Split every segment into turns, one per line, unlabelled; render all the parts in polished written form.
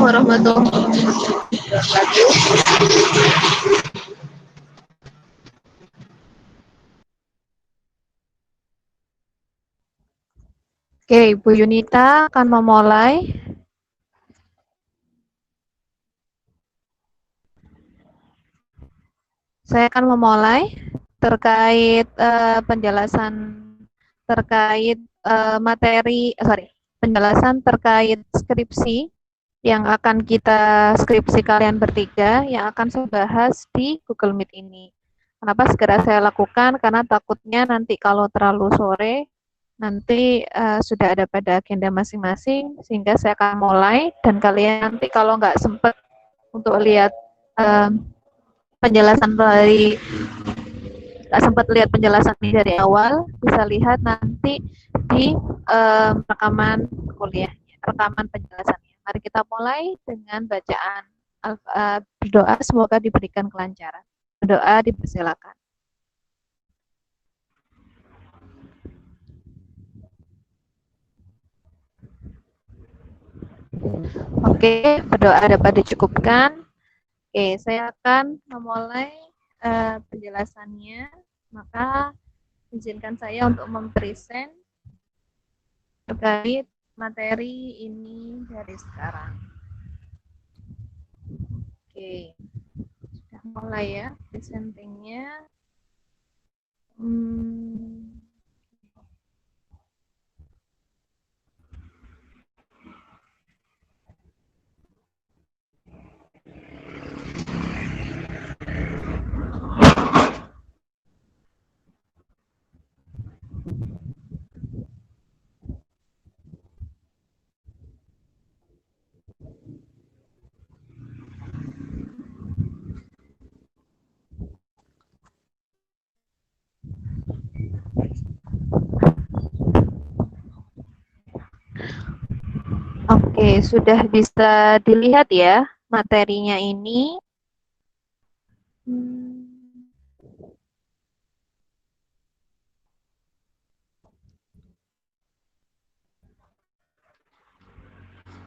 warahmatullahi wabarakatuh. Oke, Ibu Yunita akan memulai. Saya akan memulai terkait penjelasan terkait penjelasan terkait skripsi yang akan kita skripsi kalian bertiga yang akan saya bahas di Google Meet ini. Kenapa segera saya lakukan? Karena takutnya nanti kalau terlalu sore nanti sudah ada pada agenda masing-masing, sehingga saya akan mulai dan kalian nanti kalau nggak sempat untuk lihat penjelasan dari sempat lihat penjelasan ini dari awal, bisa lihat nanti di rekaman kuliahnya, rekaman penjelasannya. Mari kita mulai dengan bacaan berdoa, semoga diberikan kelancaran. Berdoa dipersilakan. Oke, berdoa dapat dicukupkan. Oke, saya akan memulai penjelasannya. Maka izinkan saya untuk mempresent terkait materi ini dari sekarang. Oke, sudah mulai ya presentingnya. Oke, sudah bisa dilihat ya materinya ini.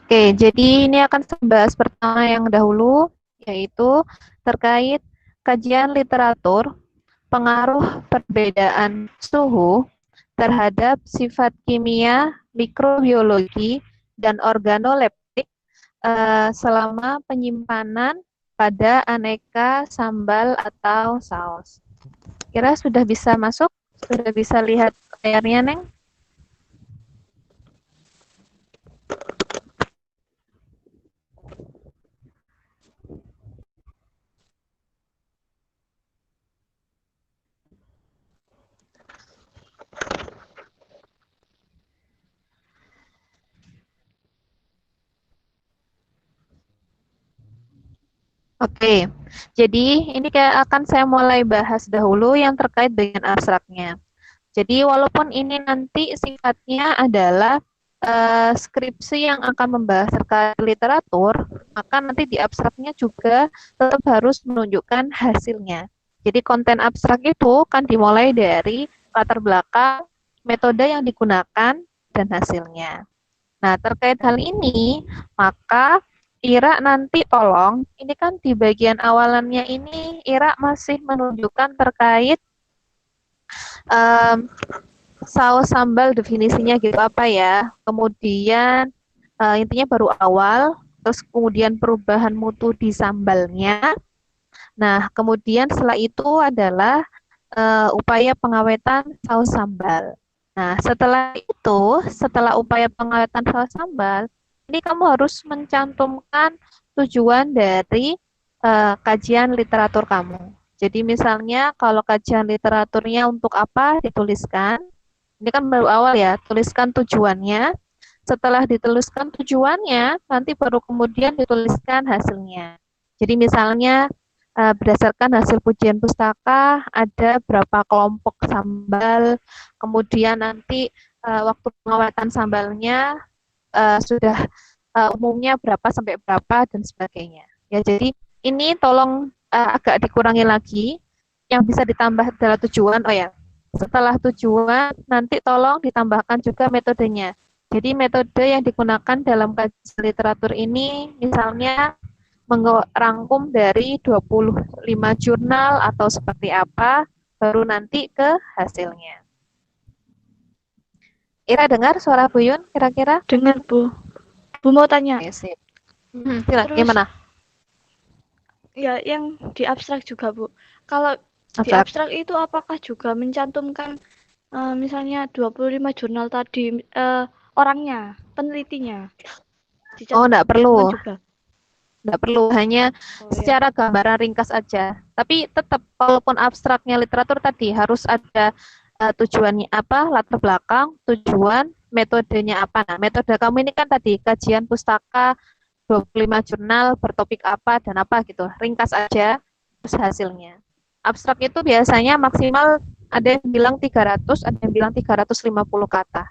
Oke, jadi ini akan saya bahas pertama yang dahulu, yaitu terkait kajian literatur, pengaruh perbedaan suhu terhadap sifat kimia, mikrobiologi, dan organoleptik selama penyimpanan pada aneka sambal atau saus. Kira sudah bisa masuk? Sudah bisa lihat layarnya, Neng? Oke, jadi ini akan saya mulai bahas dahulu yang terkait dengan abstraknya. Jadi walaupun ini nanti sifatnya adalah skripsi yang akan membahas terkait literatur, maka nanti di abstraknya juga tetap harus menunjukkan hasilnya. Jadi konten abstrak itu kan dimulai dari latar belakang, metode yang digunakan, dan hasilnya. Nah, terkait hal ini, maka Ira nanti tolong, ini kan di bagian awalannya ini Ira masih menunjukkan terkait saus sambal definisinya gitu apa ya. Kemudian intinya baru awal, terus kemudian perubahan mutu di sambalnya. Nah, kemudian setelah itu adalah upaya pengawetan saus sambal. Nah, setelah upaya pengawetan saus sambal, ini kamu harus mencantumkan tujuan dari kajian literatur kamu. Jadi misalnya kalau kajian literaturnya untuk apa dituliskan, ini kan baru awal ya, tuliskan tujuannya. Setelah dituliskan tujuannya, nanti baru kemudian dituliskan hasilnya. Jadi misalnya berdasarkan hasil pujian pustaka ada berapa kelompok sambal, kemudian nanti waktu pengawetan sambalnya sudah umumnya berapa sampai berapa dan sebagainya. Ya, jadi ini tolong agak dikurangi lagi, yang bisa ditambah adalah tujuan. Oh ya, setelah tujuan nanti tolong ditambahkan juga metodenya. Jadi metode yang digunakan dalam kajian literatur ini misalnya merangkum dari 25 jurnal atau seperti apa, baru nanti ke hasilnya. Ira dengar suara Buyun kira-kira?
Dengar, Bu. Bu mau tanya.
Oke, sip. Silakan,
Terus
gimana?
ya yang di abstrak juga, Bu. Kalau di
Abstrak.
abstrak itu apakah juga mencantumkan misalnya 25 jurnal tadi orangnya, penelitinya
Oh, enggak
dicantumkan
perlu.
juga?
Enggak perlu, hanya
Oh ya.
secara gambaran ringkas aja. Tapi tetap, walaupun abstraknya literatur tadi, harus ada tujuannya apa, latar belakang, tujuan, metodenya apa. Nah, metode kamu ini kan tadi, kajian pustaka, 25 jurnal, bertopik apa, dan apa gitu. Ringkas aja, terus hasilnya. Abstrak itu biasanya maksimal ada yang bilang 300, ada yang bilang 350 kata.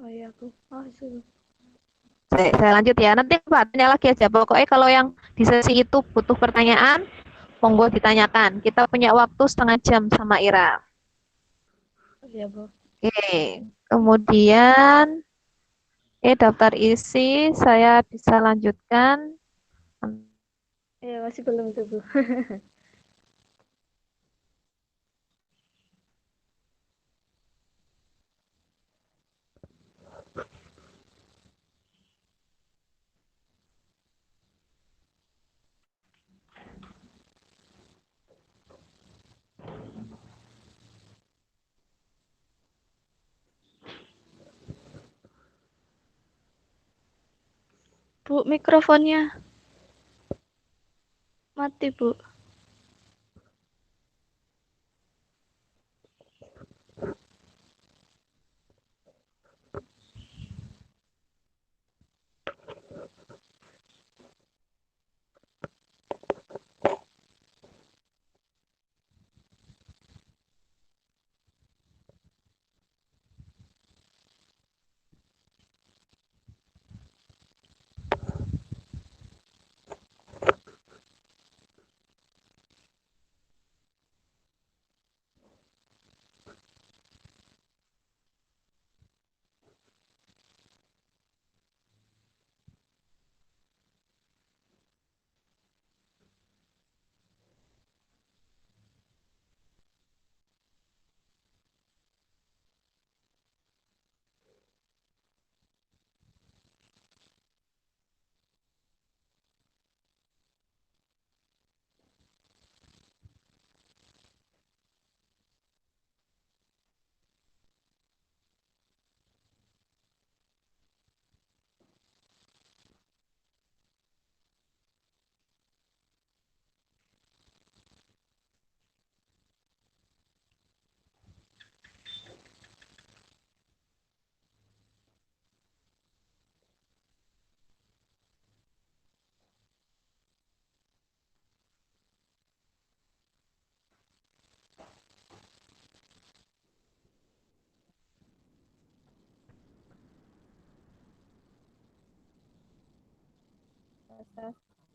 Oh iya, Bu. Oh, itu.
Saya lanjut ya. Nanti Pak tanya lagi aja. Pokoknya kalau yang di sesi itu butuh pertanyaan, monggo ditanyakan. Kita punya waktu setengah jam sama Ira.
Oh iya, Bu.
Oke. Kemudian, daftar isi saya bisa lanjutkan.
Iya, masih belum tuh, Bu. Bu, mikrofonnya mati, Bu.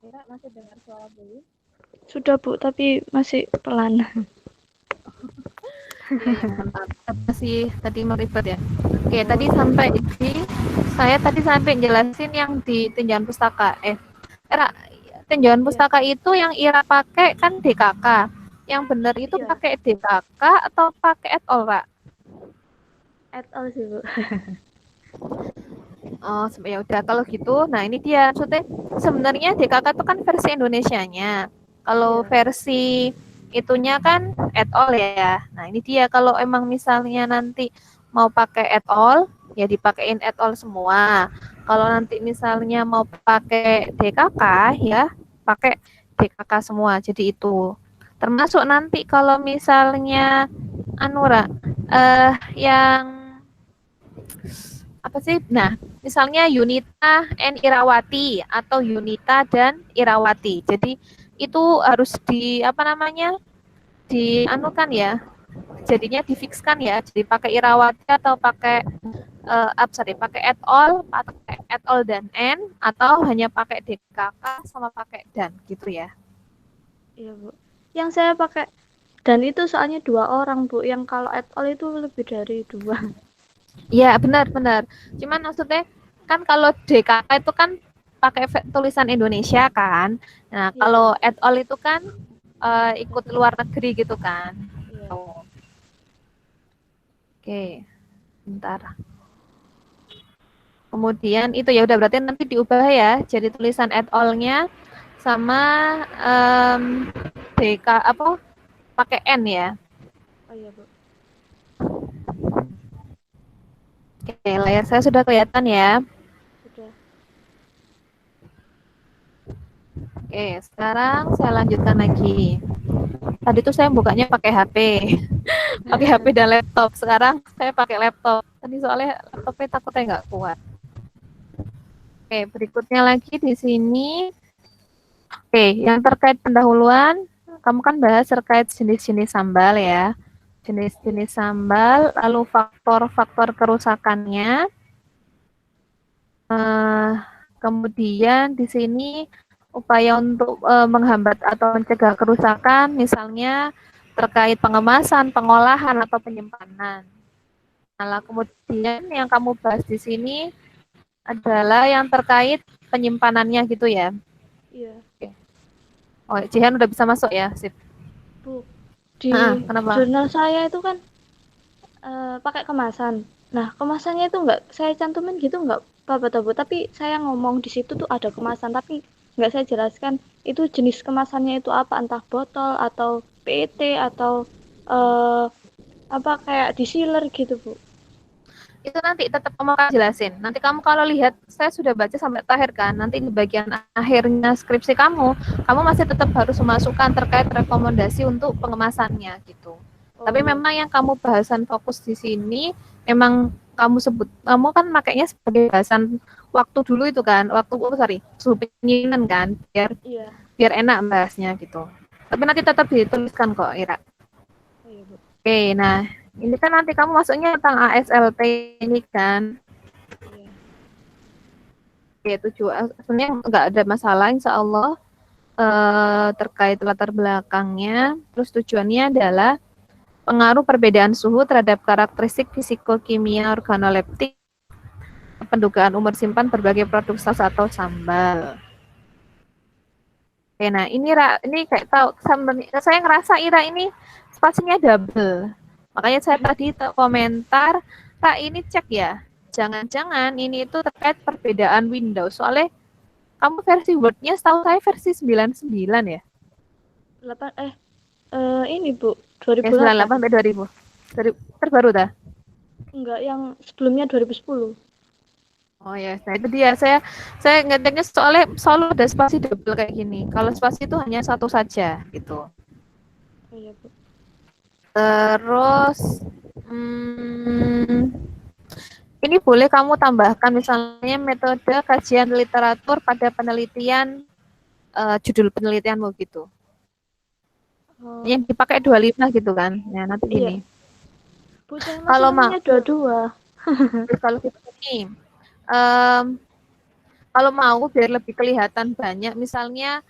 Ira masih dengar suara dulu?
Sudah, Bu, tapi masih pelan.
Iya, ya, mantap. Masih tadi meribet ya. Oke,
Oh,
tadi
iya.
sampai di saya tadi sampai jelasin yang di tinjauan pustaka. Ira, tinjauan
Iya.
pustaka itu yang Ira pakai kan DKK. Yang benar itu
Iya.
pakai DKK atau pakai et al, Ra?
At all sih, Bu.
Oh, ya udah kalau gitu. Nah, ini dia. Maksudnya sebenarnya DKK itu kan versi Indonesianya. Kalau
Iya.
versi itunya kan et al ya. Nah, ini dia kalau emang misalnya nanti mau pakai et al, ya dipakein et al semua. Kalau nanti misalnya mau pakai DKK ya pakai DKK semua. Jadi itu. Termasuk nanti kalau misalnya Anura yang apa sih? Nah, misalnya Yunita and Irawati atau Yunita dan Irawati. Jadi itu harus di apa namanya? Dianukan ya. Jadinya difikskan ya. Jadi pakai Irawati atau pakai pakai et al, pakai et al dan n atau hanya pakai DKK sama pakai dan gitu ya.
Iya, Bu. Yang saya pakai dan itu soalnya 2 orang, Bu. Yang kalau at all itu lebih dari 2.
Iya, benar-benar. Cuman maksudnya kan kalau DKK itu kan pakai tulisan Indonesia kan. Nah,
Iya,
kalau et al itu kan ikut luar negeri gitu kan.
iya.
Oh, oke, bentar. Kemudian itu ya udah berarti nanti diubah ya jadi tulisan et al-nya sama DK apa pakai N ya.
Oh iya, Bu.
Oke, layar saya sudah kelihatan ya.
Sudah.
Oke, sekarang saya lanjutkan lagi. Tadi tuh saya bukanya pakai HP. Pakai HP dan laptop. Sekarang saya pakai laptop. Tadi soalnya laptopnya takutnya nggak kuat. Oke, berikutnya lagi di sini. Oke, yang terkait pendahuluan, kamu kan bahas terkait jenis-jenis sambal ya.
Iya.
Jenis-jenis sambal, lalu faktor-faktor kerusakannya. Eh, kemudian di sini upaya untuk menghambat atau mencegah kerusakan, misalnya terkait pengemasan, pengolahan, atau penyimpanan. Nah, kemudian yang kamu bahas di sini adalah yang terkait penyimpanannya gitu ya.
Iya.
Oke. Oh, Jihan udah bisa masuk ya, sip.
Bu, di
Kenapa?
jurnal saya itu kan pakai kemasan. Nah, kemasannya itu nggak saya cantumin gitu nggak apa-apa, Bu. Tapi saya ngomong di situ tuh ada kemasan, tapi nggak saya jelaskan itu jenis kemasannya itu apa, entah botol atau PET atau eh, apa kayak di sealer gitu, Bu.
Itu nanti tetap kamu akan jelasin. Nanti kamu kalau lihat, saya sudah baca sampai terakhir kan, nanti di bagian akhirnya skripsi kamu masih tetap harus memasukkan terkait rekomendasi untuk pengemasannya gitu.
Oh
Tapi
iya.
memang yang kamu bahasan fokus di sini, memang kamu kan makanya sebagai bahasan waktu dulu itu kan, suhu pendinginan kan, biar
Iya.
biar enak bahasnya gitu. Tapi nanti tetap dituliskan kok, Ira.
Oh iya, Bu.
Oke, nah ini kan nanti kamu masuknya tentang ASLT ini kan.
Iya.
Oke, sebenarnya nggak ada masalah, insya Allah terkait latar belakangnya. Terus tujuannya adalah pengaruh perbedaan suhu terhadap karakteristik fisikokimia organoleptik, pendugaan umur simpan berbagai produk saus atau sambal. Oke, nah ini kayak tahu, saya ngerasa Ira ini spasinya double. Makanya saya tadi komentar, Kak ini cek ya, jangan-jangan ini itu terkait perbedaan Windows. Soalnya kamu versi Word-nya setahu saya versi 99 ya?
8 ini, Bu,
Ya 98
2008.
sampai 2000. Terbaru dah.
Enggak, yang sebelumnya 2010.
Oh ya, nah itu dia. Saya ngeceknya soalnya selalu ada spasi double kayak gini. Kalau spasi itu hanya satu saja gitu.
Oh iya, Bu.
Terus hmm, ini boleh kamu tambahkan misalnya metode kajian literatur pada penelitian judul penelitianmu gitu.
Oh,
Yang dipakai 25 gitu kan. Ya, nanti
iya.
gini.
Bu, saya
Kalau mau
masukinnya dua-dua.
kalau gitu nih, um, kalau mau biar lebih kelihatan banyak, misalnya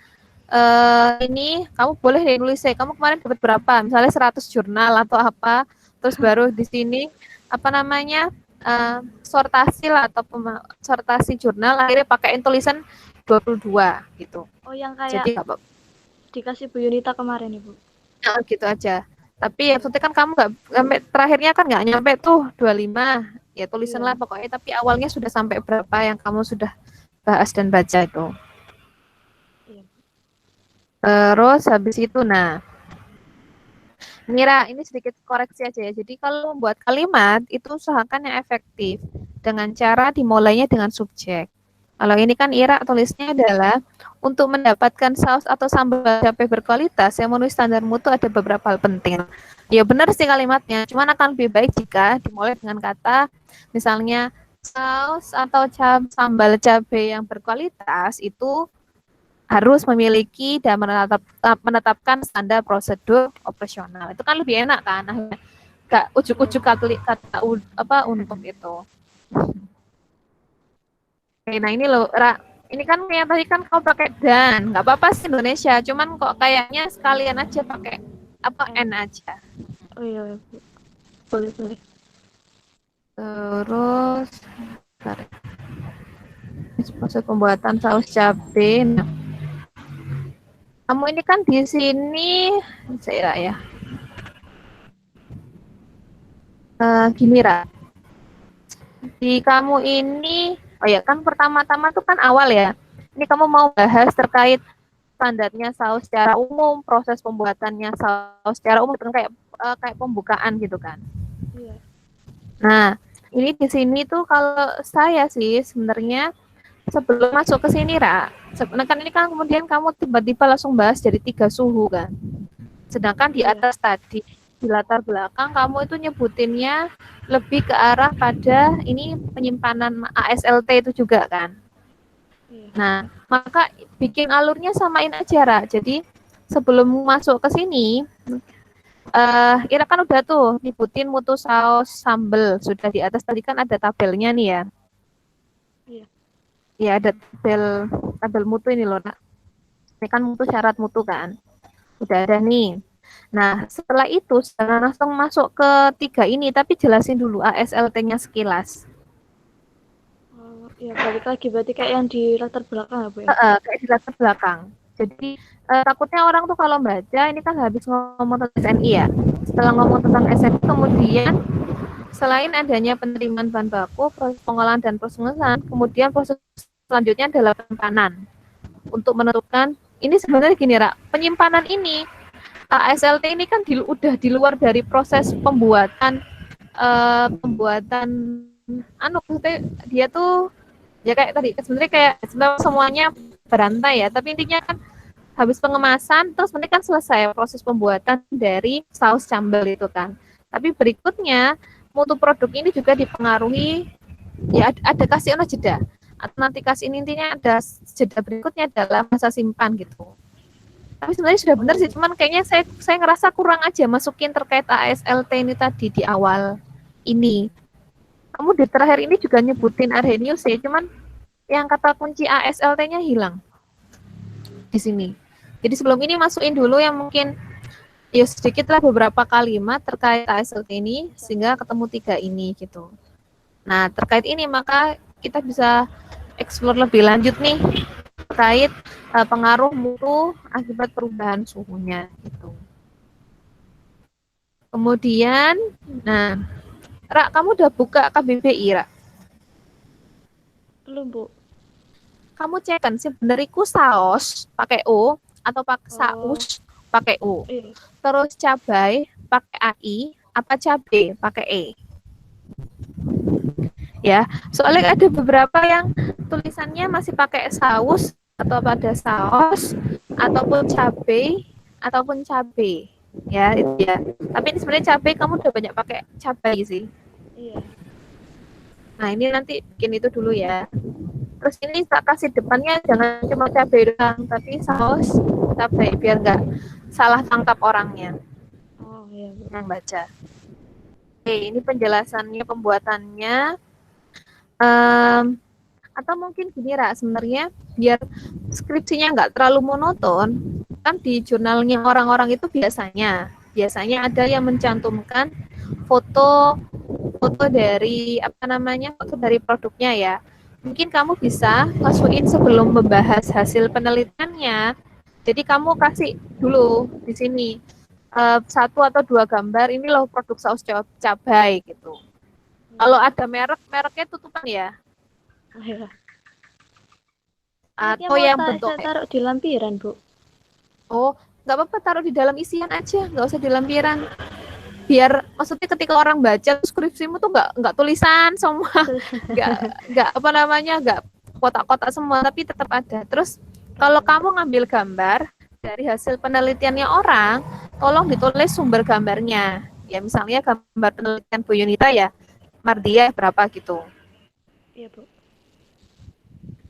ini kamu boleh deh nulis saya, kamu kemarin dapat berapa? Misalnya 100 jurnal atau apa, terus baru di sini apa namanya sortasi lah atau sortasi jurnal akhirnya pakaiin tulisan 22 gitu.
Oh, yang kayak
Jadi nggak apa-apa.
dikasih Bu Yunita kemarin, Ibu.
Nah, gitu aja. Tapi ya
Iya.
maksudnya kan kamu nggak sampai terakhirnya kan nggak nyampe tuh 25 ya tulisan lah
Iya.
pokoknya tapi awalnya sudah sampai berapa yang kamu sudah bahas dan baca itu.
Iya.
Terus habis itu nah Mira, ini sedikit koreksi aja ya. Jadi kalau membuat kalimat itu usahakan yang efektif dengan cara dimulainya dengan subjek. Kalau ini kan Ira tulisnya adalah untuk mendapatkan saus atau sambal cabai berkualitas yang memenuhi standar mutu ada beberapa hal penting. Ya benar sih kalimatnya, cuman akan lebih baik jika dimulai dengan kata misalnya saus atau sambal cabai yang berkualitas itu harus memiliki dan menetapkan standar prosedur operasional. Itu kan lebih enak kan? Gak ujuk-ujuk
Iya.
kata apa untuk itu. Oke, nah ini loh, ini kan yang tadi kan kau pakai dan, nggak apa-apa sih Indonesia, cuman kok kayaknya sekalian aja pakai apa
N.
N aja.
Oh iya, Bu. Boleh, boleh.
Terus bentar, proses pembuatan saus cabai. Nah, kamu ini kan di sini saya ya. Gini Ra, di kamu ini, oh ya kan pertama-tama tuh kan awal ya. Ini kamu mau bahas terkait standarnya saus secara umum, proses pembuatannya saus secara umum, kan kayak kayak pembukaan gitu kan.
Iya.
Nah, ini di sini tuh kalau saya sih sebenarnya sebelum masuk ke sini, Ra, sebenarnya kan ini kan kemudian kamu tiba-tiba langsung bahas jadi 3 suhu kan. Sedangkan di
Iya.
atas tadi, di latar belakang kamu itu nyebutinnya lebih ke arah pada ini penyimpanan ASLT itu juga kan.
Iya.
Nah, maka bikin alurnya samain aja, Ra. Jadi sebelum masuk ke sini, Ira kan udah tuh nyebutin mutu saus sambel. Sudah di atas tadi kan ada tabelnya nih ya.
Iya.
Ya ada tabel mutu ini loh, Nak. Ini kan mutu syarat mutu kan. Udah ada nih. Nah, setelah itu jangan langsung masuk ke 3 ini, tapi jelasin dulu ASLT-nya sekilas.
Ya balik lagi berarti kayak yang di latar belakang ya Bu ya.
Kayak di latar belakang. Jadi takutnya orang tuh kalau baca ini kan habis ngomong tentang SNI ya. Setelah ngomong tentang SNI kemudian selain adanya penerimaan bahan baku, proses pengolahan dan pengesahan, kemudian proses selanjutnya adalah penyimpanan. Untuk menentukan ini sebenarnya gini Ra, penyimpanan ini ASLT ini kan udah di luar dari proses pembuatan pembuatan maksudnya dia tuh ya kayak tadi sebenarnya kayak semuanya berantai ya, tapi intinya kan habis pengemasan terus nanti kan selesai proses pembuatan dari saus sambal itu kan. Tapi berikutnya mutu produk ini juga dipengaruhi ya ada kasih jeda atau nanti kasih intinya ada jeda berikutnya adalah masa simpan gitu. Tapi sebenarnya sudah benar sih, cuman kayaknya saya ngerasa kurang aja masukin terkait ASLT ini tadi di awal ini. Kamu di terakhir ini juga nyebutin Arrhenius ya, cuman yang kata kunci ASLT-nya hilang di sini. Jadi sebelum ini masukin dulu yang mungkin ya sedikit lah beberapa kalimat terkait ASLT ini sehingga ketemu 3 ini gitu. Nah terkait ini maka kita bisa explore lebih lanjut nih terkait pengaruh mutu akibat perubahan suhunya gitu. Kemudian, nah, Ra, kamu udah buka KBBI, Ra?
Belum Bu.
Kamu cek kan sebenarnya saus pakai O atau pakai saus pakai U.
Iya.
Terus cabai pakai AI apa cabai pakai E. Ya, soalnya ada beberapa yang tulisannya masih pakai saus atau pada saus ataupun cabai ya itu ya. Tapi ini sebenarnya cabai kamu udah banyak pakai cabai sih.
Iya.
Nah ini nanti bikin itu dulu ya. Terus ini tak kasih depannya jangan cuma cabai doang, tapi saus cabai biar nggak salah tangkap orangnya
Oh iya Bu.
yang baca. Oke, ini penjelasannya pembuatannya. Um, atau mungkin gini Ra, sebenarnya biar skripsinya nggak terlalu monoton, kan di jurnalnya orang-orang itu biasanya ada yang mencantumkan foto dari apa namanya foto dari produknya ya. Mungkin kamu bisa masukin sebelum membahas hasil penelitiannya. Jadi kamu kasih dulu di sini 1 atau 2 gambar ini loh produk saus cabai gitu. Kalau ada mereknya tutupan ya.
Oh, iya.
Atau yang bentuk
saya taruh di lampiran Bu.
Oh, nggak apa-apa taruh di dalam isian aja, nggak usah di lampiran. Biar maksudnya ketika orang baca skripsimu tuh nggak tulisan semua, nggak apa namanya nggak kotak-kotak semua, tapi tetap ada. Terus kalau kamu ngambil gambar dari hasil penelitiannya orang, tolong ditulis sumber gambarnya. Ya misalnya gambar penelitian Bu Yunita ya, Mardia berapa gitu.
Iya Bu.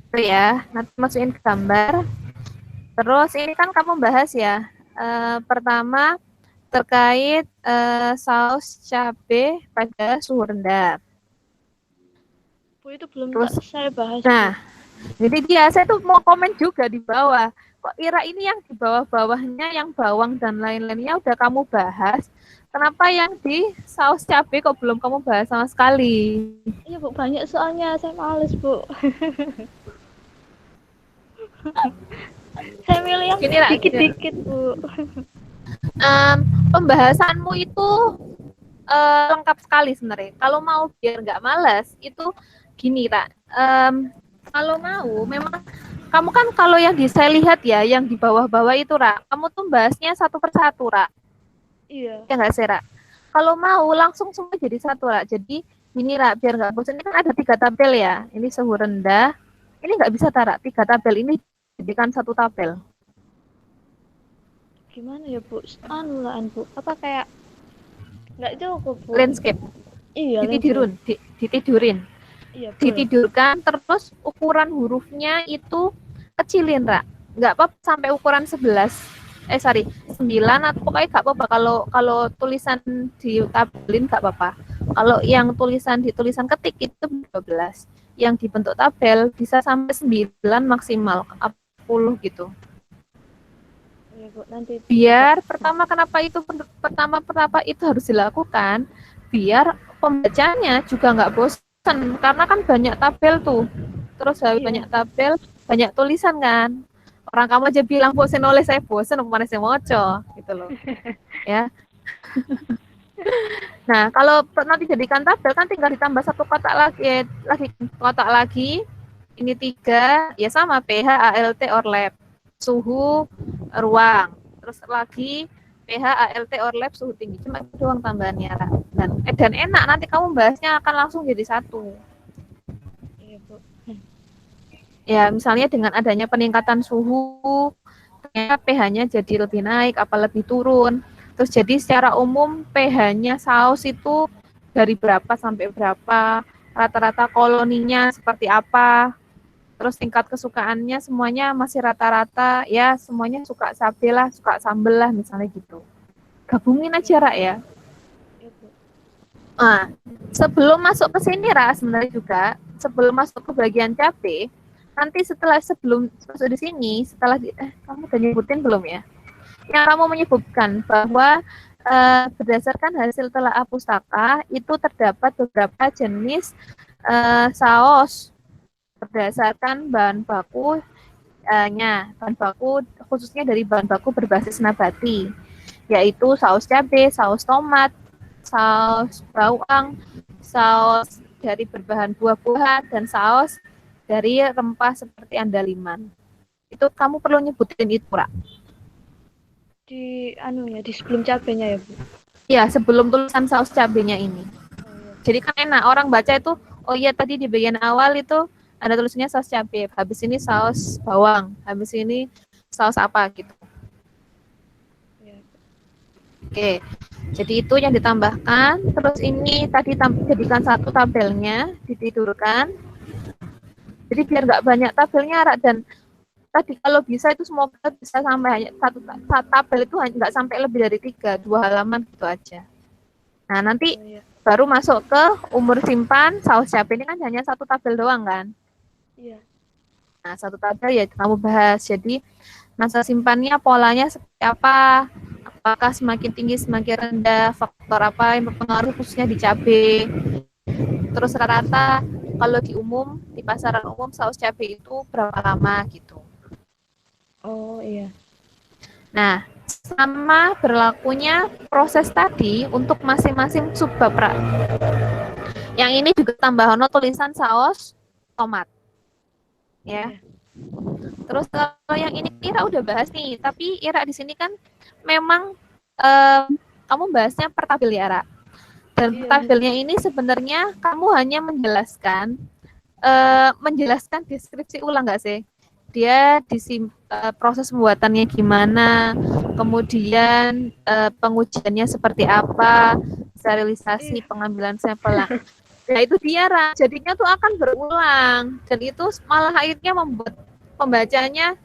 Itu ya, nanti masukin gambar. Terus ini kan kamu bahas ya, pertama terkait saus cabai pada suhu rendah.
Bu itu belum
Terus,
saya bahas.
nah, jadi dia saya tuh mau komen juga di bawah. Kok Ira ini yang di bawah-bawahnya yang bawang dan lain-lainnya udah kamu bahas, Kenapa yang di saus cabai kok belum kamu bahas sama sekali?
Iya Bu, banyak soalnya saya males Bu. Saya milih yang
Gini lah,
dikit-dikit Bu.
pembahasanmu itu lengkap sekali sebenarnya. Kalau mau biar nggak malas, itu gini, Ra. Kalau mau, memang kamu kan kalau yang saya lihat ya, yang di bawah-bawah itu, Ra, kamu tuh bahasnya satu persatu, Ra.
Iya.
Ya nggak sih, Ra? Kalau mau langsung semua jadi satu, Ra. Jadi ini, Ra, biar nggak bosan. Ini kan ada 3 tabel ya. Ini suhu rendah. Ini nggak bisa, Ra. 3 tabel ini jadikan satu tabel.
Gimana ya Bu? Anu lah Bu. Apa kayak nggak cukup Bu?
Landscape.
Iya landscape.
Ditidurin.
Iya betul.
Ditidurkan, terus ukuran hurufnya itu kecilin, Ra. Nggak apa sampai ukuran 11. Sorry, 9 atau pokoknya nggak apa-apa. Kalau tulisan ditabelin nggak apa-apa. Kalau yang tulisan ketik itu 12. Yang dibentuk tabel bisa sampai 9 maksimal 10 gitu.
Iya Bu, nanti
Biar kenapa itu harus dilakukan, biar pembacanya juga nggak bosan, karena kan banyak tabel tuh, terus banyak
iya.
tabel, banyak tulisan kan, orang kamu aja bilang bosan, oleh saya bosan kemana saya moco gitu loh ya. Nah kalau nanti jadikan tabel kan tinggal ditambah satu kotak kotak lagi, ini 3 ya, sama pH, ALT, ORLAB, suhu ruang, terus lagi pH, ALT, ORLAB, suhu tinggi. Cuma itu doang tambahannya, Ra. Dan enak, nanti kamu bahasnya akan langsung jadi satu.
Iya Bu.
Ya, misalnya dengan adanya peningkatan suhu, ternyata pH-nya jadi lebih naik, apa lebih turun. Terus jadi secara umum pH-nya saus itu dari berapa sampai berapa, rata-rata koloninya seperti apa, terus tingkat kesukaannya semuanya masih rata-rata, ya semuanya suka cabai lah, suka sambel lah, misalnya gitu. Gabungin aja, Ra, ya.
Iya Bu.
Nah, sebelum masuk ke sini, Ra, sebenarnya juga sebelum masuk ke bagian cabai, nanti sebelum masuk di sini, kamu udah nyebutin belum ya? Yang kamu menyebutkan bahwa berdasarkan hasil telaah pustaka itu terdapat beberapa jenis saus berdasarkan bahan baku khususnya dari bahan baku berbasis nabati, yaitu saus cabai, saus tomat, saus bawang, saus dari berbahan buah-buahan, dan saus dari rempah seperti andaliman. Itu kamu perlu nyebutin itu, Ra.
Di anu ya, di sebelum cabenya ya Bu.
Ya, sebelum tulisan saus cabenya ini.
Oh iya.
Jadi kan enak orang baca itu, oh iya tadi di bagian awal itu ada tulisannya saus cabai, habis ini saus bawang, habis ini saus apa gitu.
Iya.
Oke, jadi itu yang ditambahkan. Terus ini tadi jadikan satu tabelnya, ditidurkan. Jadi biar nggak banyak tabelnya, Ra. Dan tadi kalau bisa itu semua bisa sampai hanya satu tabel itu nggak sampai lebih dari 3, 2 halaman gitu aja. Nah nanti
Oh iya.
baru masuk ke umur simpan saus cabai, ini kan hanya satu tabel doang kan.
Iya.
Nah satu tabel ya kamu bahas. Jadi masa simpannya polanya seperti apa, apakah semakin tinggi semakin rendah, faktor apa yang berpengaruh khususnya di cabai. Terus rata-rata kalau di pasaran umum saus cabai itu berapa lama gitu.
Oh iya.
Nah, sama berlakunya proses tadi untuk masing-masing subbab, Ra. Yang ini juga tambahan tulisan saus tomat. Ya.
Iya.
Terus kalau yang ini Ira udah bahas nih, tapi Ira di sini kan memang kamu bahasnya per tabel ya, Ra. Dan
Iya.
tabelnya ini sebenarnya kamu hanya menjelaskan deskripsi ulang nggak sih? Dia proses pembuatannya gimana, kemudian pengujiannya seperti apa, sterilisasi, pengambilan sampel. Nah itu dia, Ra. Jadinya tuh akan berulang, dan itu malah akhirnya membuat pembacanya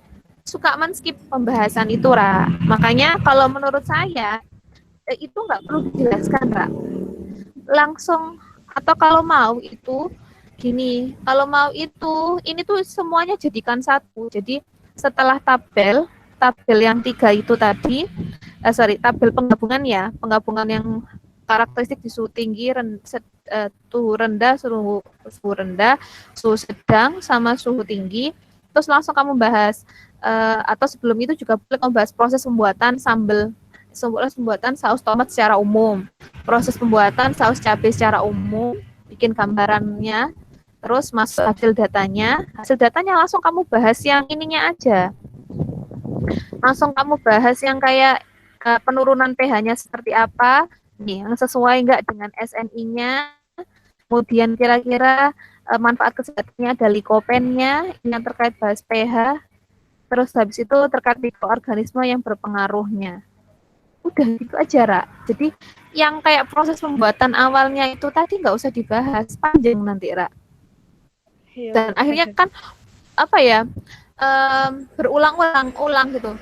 suka men-skip pembahasan itu, Ra. Makanya kalau menurut saya itu nggak perlu dijelaskan, Ra. Langsung, atau kalau mau itu gini, kalau mau itu ini tuh semuanya jadikan satu. Jadi setelah tabel yang 3 itu tadi, tabel penggabungan ya, penggabungan yang karakteristik di suhu tinggi, suhu rendah, suhu rendah, suhu sedang, sama suhu tinggi. Terus langsung kamu bahas, atau sebelum itu juga boleh kamu bahas proses pembuatan sambal, pembuatan saus tomat secara umum, proses pembuatan saus cabai secara umum, bikin gambarannya, terus masuk hasil datanya langsung kamu bahas yang ininya aja. Langsung kamu bahas yang kayak penurunan pH-nya seperti apa, nih, yang sesuai nggak dengan SNI-nya, kemudian kira-kira manfaat kesehatannya ada likopennya, yang terkait bahas pH, terus habis itu terkait mikroorganisme yang berpengaruhnya. Udah gitu aja, Ra. Jadi yang kayak proses pembuatan awalnya itu tadi nggak usah dibahas, panjang nanti, Ra. Dan akhirnya kan apa ya, berulang-ulang gitu.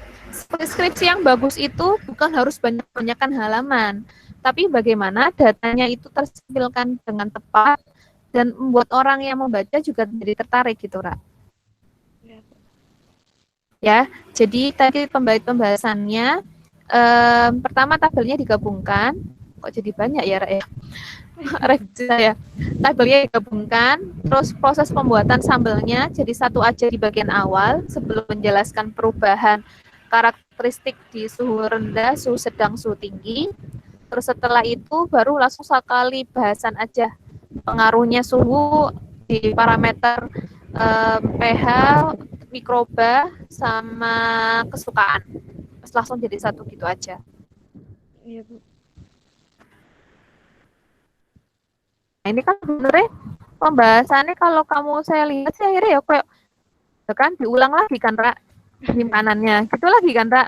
Skripsi yang bagus itu bukan harus banyak-banyakan halaman, tapi bagaimana datanya itu tersampilkan dengan tepat dan membuat orang yang membaca juga jadi tertarik gitu, Ra. Ya, jadi tadi pembahasannya, pertama tabelnya digabungkan. Kok jadi banyak ya, Ra ya? Revisi saya. Tabelnya digabungkan, terus proses pembuatan sambelnya jadi satu aja di bagian awal sebelum menjelaskan perubahan karakteristik di suhu rendah, suhu sedang, suhu tinggi. Terus setelah itu baru langsung sekali bahasan aja pengaruhnya suhu di parameter pH, mikroba, sama kesukaan. Terus langsung jadi satu gitu aja.
Iya, Bu.
Nah, ini kan sebenarnya pembahasannya kalau saya lihat sih akhirnya ya kayak kan diulang lagi kan, Ra, simpanannya gitu lagi kan, Ra.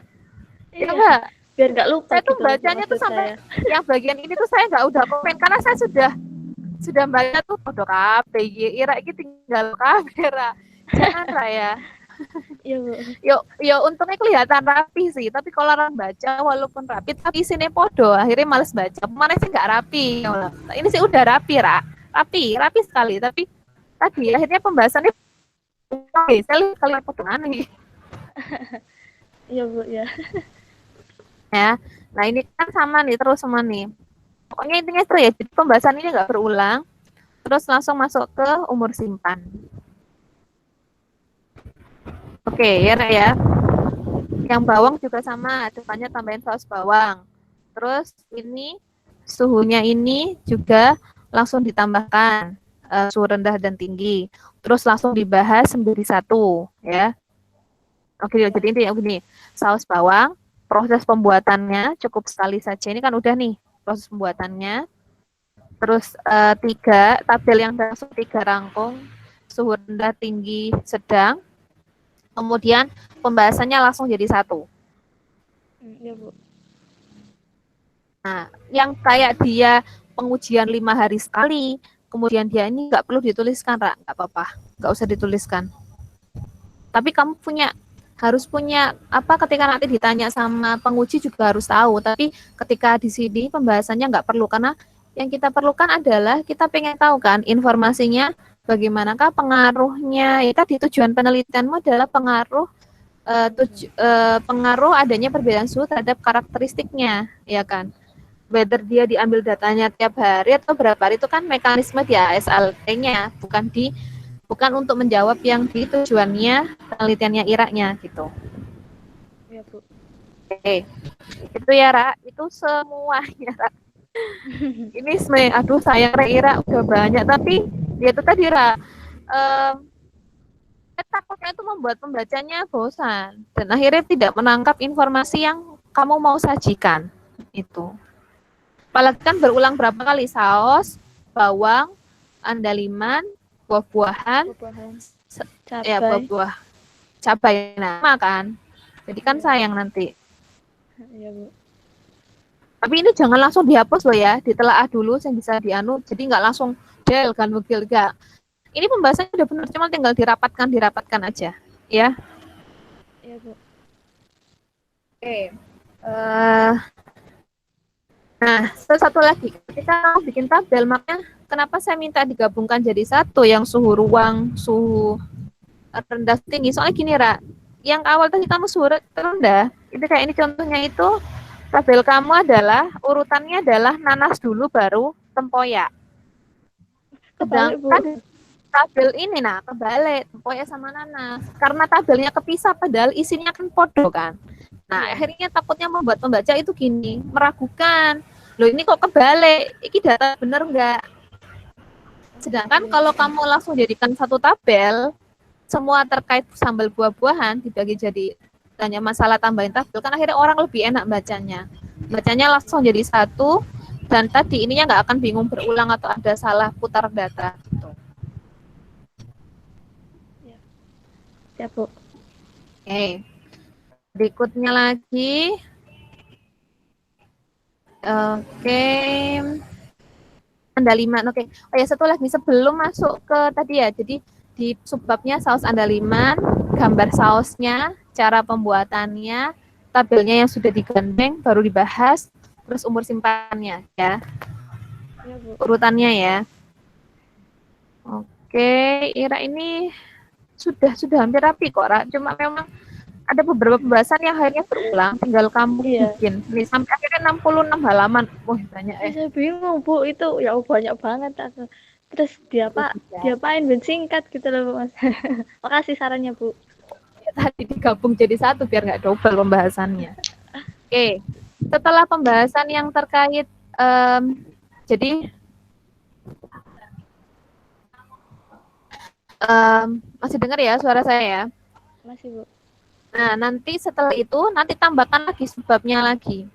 Iya.
Ya enggak?
Biar nggak lupa.
Saya tuh bacanya tuh sampai yang bagian ini tuh saya nggak udah komen karena saya sudah baca tuh podo kabeh Ira iki tinggal kabeh, Ra. Jangan, Ra ya.
Iya, Bu.
Yo untungnya kelihatan rapi sih, tapi kalau orang baca walaupun rapi tapi isinya podo, akhirnya males baca. Kemarin sih nggak rapi. Ini sih udah rapi, Ra. Rapi sekali, tapi tadi akhirnya pembahasannya saya lihat kalian foto aneh.
Iya, Bu, ya.
Ya. Nah, ini kan sama nih, terus sama nih. Pokoknya intinya itu ya, jadi pembahasan ini nggak berulang, terus langsung masuk ke umur simpan. Oke, ya, Ra, ya. Yang bawang juga sama, depannya tambahin saus bawang. Terus ini suhunya ini juga langsung ditambahkan suhu rendah dan tinggi. Terus langsung dibahas menjadi satu, ya. Oke, jadi intinya begini, saus bawang, proses pembuatannya cukup sekali saja. Ini kan udah nih proses pembuatannya. Terus tabel yang langsung 3 rangkum, suhu rendah, tinggi, sedang. Kemudian pembahasannya langsung jadi satu.
Iya, Bu.
Nah, yang kayak dia pengujian 5 hari sekali, kemudian dia ini nggak perlu dituliskan, Ra, nggak apa-apa, nggak usah dituliskan. Tapi kamu harus punya apa ketika nanti ditanya sama penguji juga harus tahu. Tapi ketika di sini pembahasannya nggak perlu karena yang kita perlukan adalah kita pengen tahu kan informasinya bagaimanakah pengaruhnya. Ya tadi tujuan penelitianmu adalah pengaruh adanya perbedaan suhu terhadap karakteristiknya, ya kan? Whether dia diambil datanya tiap hari atau berapa hari itu kan mekanisme di ASLT-nya, bukan untuk menjawab yang di tujuannya penelitiannya Ira-nya gitu.
Ya, Bu.
Oke. Itu ya, Ra. Itu semuanya, Ra. Ini sebenarnya, aduh sayang Ira udah banyak, tapi ya itu tadi, Ra. Takutnya itu membuat pembacanya bosan dan akhirnya tidak menangkap informasi yang kamu mau sajikan. Itu. Apalagi kan berulang berapa kali, saus, bawang, andaliman, buah-buahan,
cabai.
Ya buah-buah, cabai nama kan, jadi kan sayang nanti.
Iya, Bu.
Tapi ini jangan langsung dihapus loh ya, ditelaah dulu yang bisa dianu, jadi nggak langsung del kan begil gak. Ini pembahasannya udah benar, cuma tinggal dirapatkan aja, ya.
Iya, Bu.
Oke. Nah, satu lagi, ketika mau bikin tabel, makanya kenapa saya minta digabungkan jadi satu, yang suhu ruang, suhu rendah, tinggi. Soalnya gini, Ra, yang awal tadi kamu suhu rendah, itu kayak ini contohnya itu tabel kamu adalah urutannya adalah nanas dulu baru tempoyak.
Kebalik, Bu.
Sedangkan tabel ini kebalik tempoyak sama nanas. Karena tabelnya kepisah padahal isinya kan podo kan. Nah, akhirnya takutnya membuat pembaca itu gini, meragukan. Loh ini kok kebalik? Ini data bener enggak? Sedangkan kalau kamu langsung jadikan satu tabel, semua terkait sambal buah-buahan dibagi jadi hanya masalah tambahin tabel, kan akhirnya orang lebih enak bacanya. Bacanya langsung jadi satu, dan tadi ininya nggak akan bingung berulang atau ada salah putar data. Gitu.
Ya, Bu.
Oke. Berikutnya lagi. Oke. Andaliman. Oke. Oh ya, satu lagi sebelum masuk ke tadi ya. Jadi di subbabnya saus andaliman, gambar sausnya, cara pembuatannya, tabelnya yang sudah digandeng baru dibahas, terus umur simpannya ya.
Ya, Bu.
Urutannya ya. Oke, Ira ini sudah hampir rapi kok, Ra. Cuma memang ada beberapa pembahasan yang akhirnya berulang, tinggal kamu bikin. Nih, sampai akhirnya 66 halaman. Wah, banyak
Saya bingung, Bu. Itu ya banyak banget. Terus diapain ben singkat gitu loh, Mas. Makasih sarannya, Bu.
Ya, tadi digabung jadi satu biar nggak double pembahasannya. Oke, setelah pembahasan yang terkait, jadi masih dengar ya suara saya ya?
Masih, Bu.
Nah, nanti setelah itu, nanti tambahkan lagi subbabnya lagi.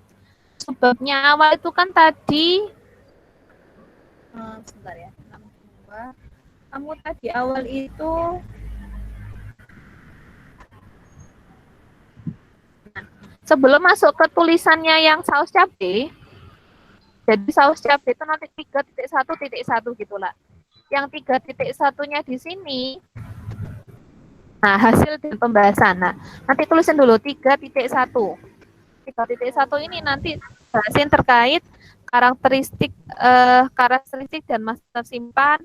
Subbabnya awal itu kan tadi, sebentar ya, kamu tadi awal itu, sebelum masuk ke tulisannya yang saus cabai, jadi saus cabai itu nanti 3.1.1 gitulah. Yang 3.1-nya di sini, nah hasil dan pembahasan. Nah, nanti tulisin dulu 3.1. 3.1 ini nanti bahasin terkait karakteristik dan masa simpan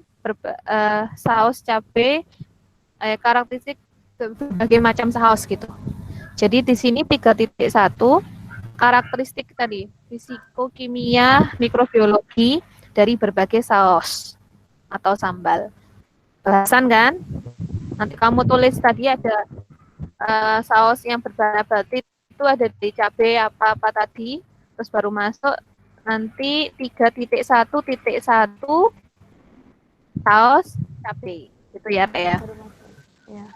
saus cabai, karakteristik berbagai macam saus gitu. Jadi di sini 3.1 karakteristik tadi fisikokimia mikrobiologi dari berbagai saus atau sambal. Bahasan kan? Nanti kamu tulis tadi ada saus yang berbahan nabati itu ada di cabai apa-apa tadi, terus baru masuk nanti 3.1.1 saus cabai. Gitu ya, Pak ya.
Ya.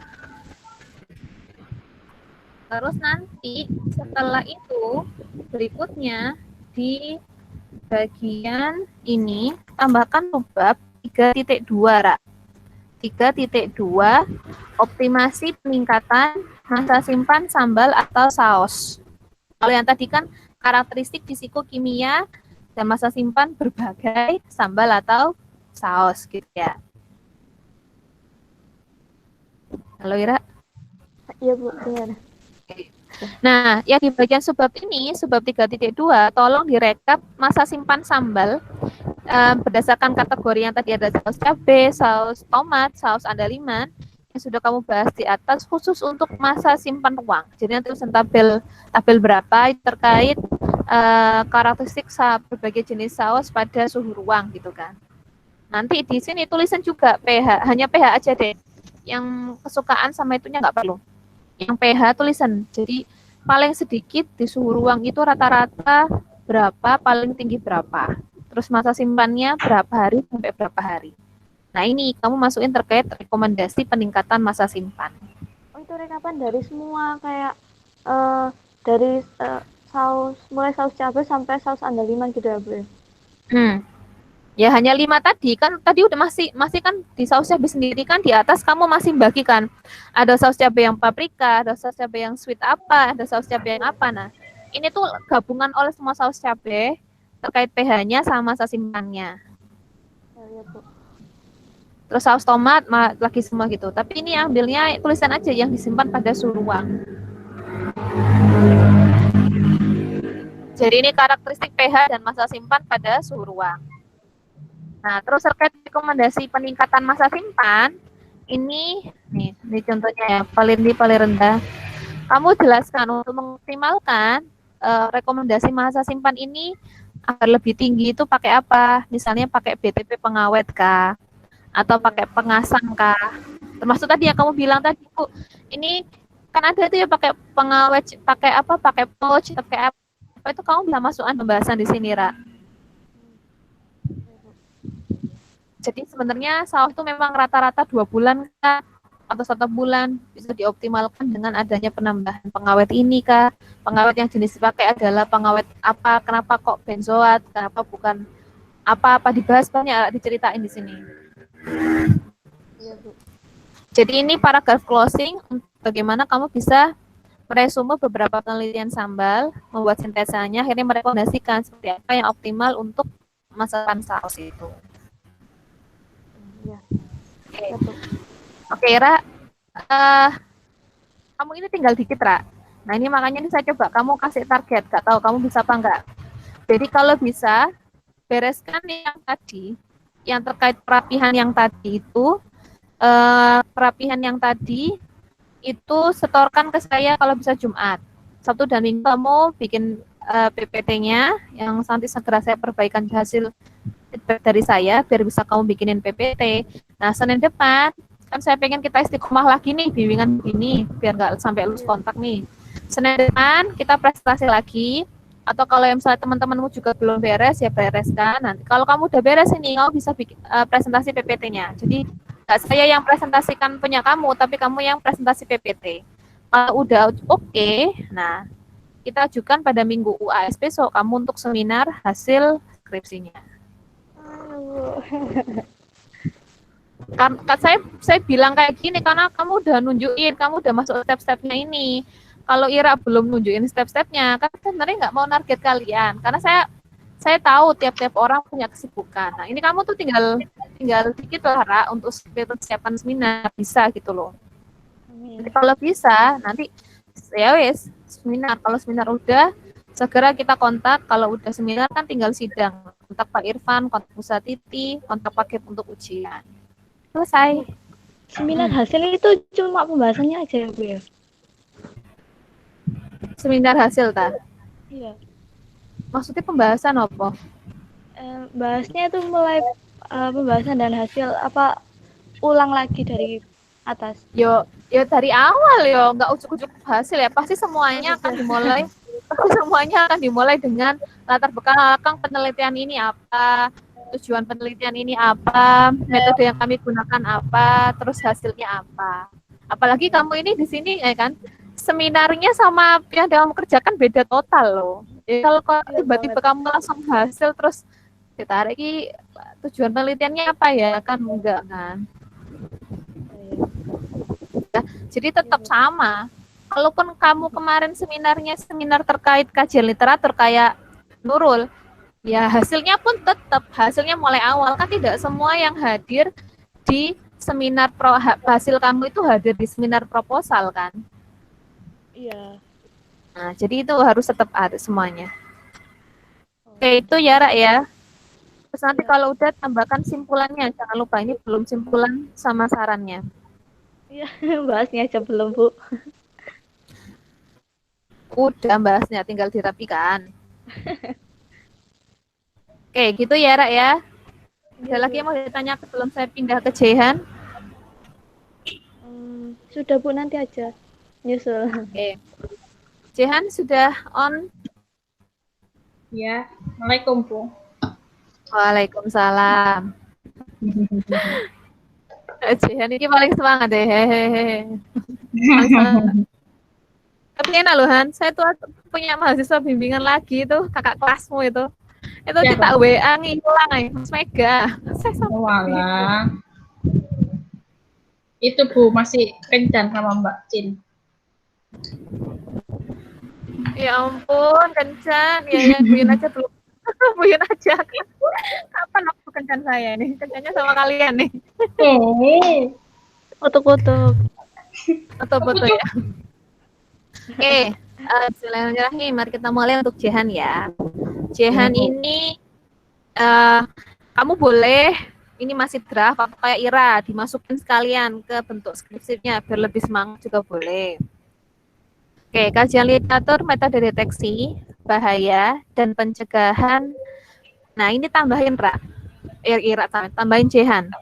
Terus nanti setelah itu berikutnya di bagian ini tambahkan subbab 3.2, Ra. 3.2 optimasi peningkatan masa simpan sambal atau saus. Kalau yang tadi kan karakteristik fisikokimia dan masa simpan berbagai sambal atau saus gitu ya. Halo Ira?
Iya, Bu, dengar.
Nah, yang di bagian subbab ini, subbab 3.2, tolong direkap masa simpan sambal berdasarkan kategori yang tadi ada saus cabai, saus tomat, saus andaliman yang sudah kamu bahas di atas khusus untuk masa simpan ruang. Jadi nanti tulisan tabel berapa terkait karakteristik berbagai jenis saus pada suhu ruang gitu kan. Nanti di sini tulisan juga pH, hanya pH aja deh. Yang kesukaan sama itunya nggak perlu. Yang pH tulisan. Jadi paling sedikit di suhu ruang itu rata-rata berapa, paling tinggi berapa. Terus masa simpannya berapa hari sampai berapa hari. Nah ini kamu masukin terkait rekomendasi peningkatan masa simpan.
Oh itu rekapan dari semua kayak dari saus, mulai saus cabai sampai saus andaliman gitu ya, Bu?
Ya hanya 5 tadi kan, tadi udah masih kan di saus cabai sendiri kan di atas kamu masih bagikan. Ada saus cabai yang paprika, ada saus cabai yang sweet apa, ada saus cabai yang apa. Nah ini tuh gabungan oleh semua saus cabai terkait pH-nya sama masa simpannya.
Ya, Bu.
Terus saus tomat lagi semua gitu. Tapi ini ambilnya tulisan aja yang disimpan pada suhu ruang. Jadi ini karakteristik pH dan masa simpan pada suhu ruang. Nah, terus terkait rekomendasi peningkatan masa simpan, ini contohnya ya, paling rendah. Kamu jelaskan untuk mengoptimalkan rekomendasi masa simpan ini agar lebih tinggi itu pakai apa? Misalnya pakai BTP pengawet kah? Atau
Iya.
pakai pengasang kah? Termasuk tadi yang kamu bilang tadi, Bu, ini kan ada tuh ya pakai pengawet, pakai apa? Pakai pouch, pakai apa itu kamu bisa masukkan pembahasan di sini, Ra.
Iya, Bu.
Jadi sebenarnya sawah itu memang rata-rata 2 bulan Kak, atau 1 bulan bisa dioptimalkan dengan adanya penambahan pengawet ini Kak. Pengawet yang jenis dipakai adalah pengawet apa, kenapa kok benzoat, kenapa bukan apa-apa, dibahas banyak diceritain di sini.
Iya, Bu.
Jadi ini paragraf closing bagaimana kamu bisa meresume beberapa penelitian sambal, membuat sintesanya, akhirnya merekomendasikan seperti apa yang optimal untuk masakan saus itu.
Iya.
Oke,
Satu.
Oke, Ra, eh, kamu ini tinggal dikit, Ra. Nah, ini makanya ini saya coba kamu kasih target, gak tahu kamu bisa apa enggak. Jadi kalau bisa, bereskan yang tadi, yang terkait perapihan yang tadi itu, perapihan yang tadi itu setorkan ke saya kalau bisa Jumat. Sabtu dan Minggu kamu bikin PPT-nya yang nanti segera saya perbaikan hasil feedback dari saya biar bisa kamu bikinin PPT. Nah, Senin depan kan saya pengen kita istiqomah lagi nih bimbingan ini biar nggak sampai lulus
Iya.
kontak nih. Senin depan kita presentasi lagi atau kalau yang misalnya teman-temanmu juga belum beres ya bereskan. Nanti kalau kamu udah beres ini kamu bisa bikin presentasi PPT-nya. Jadi nggak saya yang presentasikan punya kamu, tapi kamu yang presentasi PPT. Kalau udah oke, nah kita ajukan pada minggu UAS besok kamu untuk seminar hasil skripsinya. Kan saya bilang kayak gini karena kamu udah nunjukin, kamu udah masuk step-stepnya ini. Kalau Ira belum nunjukin step-stepnya, kan sebenarnya nggak mau target kalian. Karena saya tahu tiap-tiap orang punya kesibukan. Nah, ini kamu tuh tinggal tinggal dikit lah, Ra, untuk persiapan seminar bisa gitu loh. Jadi kalau bisa nanti ya wes seminar. Kalau seminar udah segera kita kontak. Kalau udah seminar kan tinggal sidang. Kontak Pak Irfan, kontak Bu Satiti, kontak paket untuk ujian. Selesai.
Seminar hasil itu cuma pembahasannya aja ya, Bu ya?
Seminar hasil ta.
Iya.
Maksudnya pembahasan apa?
Bahasnya itu mulai pembahasan dan hasil apa ulang lagi dari atas.
Yo dari awal yo nggak ujuk-ujuk hasil ya. Pasti
Oh
semuanya akan
gitu.
dimulai pasti semuanya akan dimulai dengan latar belakang penelitian ini apa, tujuan penelitian ini apa, metode yang kami gunakan apa, terus hasilnya apa. Apalagi kamu ini di sini ya kan seminarnya sama yang kamu kerjakan beda total loh. Jadi kalau
Iya
tiba-tiba
banget.
kamu langsung hasil terus ditarik tujuan penelitiannya apa ya kan enggak kan. Jadi tetap sama. Kalaupun kamu kemarin seminarnya seminar terkait kajian literatur kayak Nurul, ya hasilnya pun tetap hasilnya mulai awal kan tidak semua yang hadir di seminar hasil kamu itu hadir di seminar proposal kan.
Iya.
Nah, jadi itu harus tetap ada semuanya. Oke, itu ya, Ra ya. Terus nanti
Iya.
kalau udah tambahkan simpulannya, jangan lupa ini belum simpulan sama sarannya.
Iya, bahasnya aja belum, Bu.
Udah bahasnya, tinggal dirapikan. Oke, gitu ya, Ra ya. Ada
Iya,
lagi
Bu.
yang mau ditanya sebelum saya pindah ke Jehan?
Sudah, Bu, nanti aja nyusul.
Oke. Jehan sudah on?
Ya, Assalamualaikum, Bu.
Waalaikumsalam. Jehan ini paling semangat deh. Hehehe. Tapi enak loh Han, saya tuh punya mahasiswa bimbingan lagi itu, kakak kelasmu itu. Itu
Ya,
kita
Pak.
WA ngilang ya, Mas Mega. Saya sampai
Walah. Itu Bu masih kencan sama Mbak Cin.
Ya ampun, kencan. Ya, Buyun aja dulu. Buyun aja. Kapan waktu kencan saya nih? Kencannya sama kalian nih.
Oh.
Kutuk-kutuk.
Foto-foto ya. Oke, bismillahirrahmanirrahim. Mari kita mulai untuk Jehan ya. Jehan ini kamu boleh ini masih draft atau kayak Ira dimasukin sekalian ke bentuk skripsinya biar lebih semangat juga boleh. Oke, kajian literatur metode deteksi bahaya dan pencegahan. Nah, ini tambahin Ra. Ira tambahin Jehan.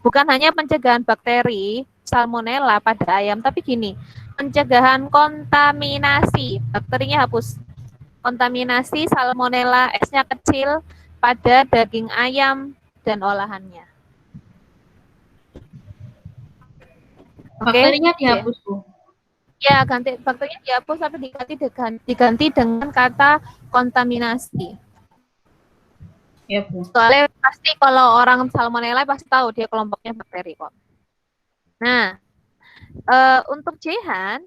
Bukan hanya pencegahan bakteri salmonella pada ayam, tapi gini, pencegahan kontaminasi. Bakterinya hapus. Kontaminasi salmonella S-nya kecil pada daging ayam dan olahannya. Oke,
Bakterinya dihapus, Bu.
ya ganti bakterinya dihapus tapi diganti dengan kata kontaminasi.
Ya, Bu.
Soalnya pasti kalau orang salmonella pasti tahu dia kelompoknya bakteri kok. Nah, untuk Jehan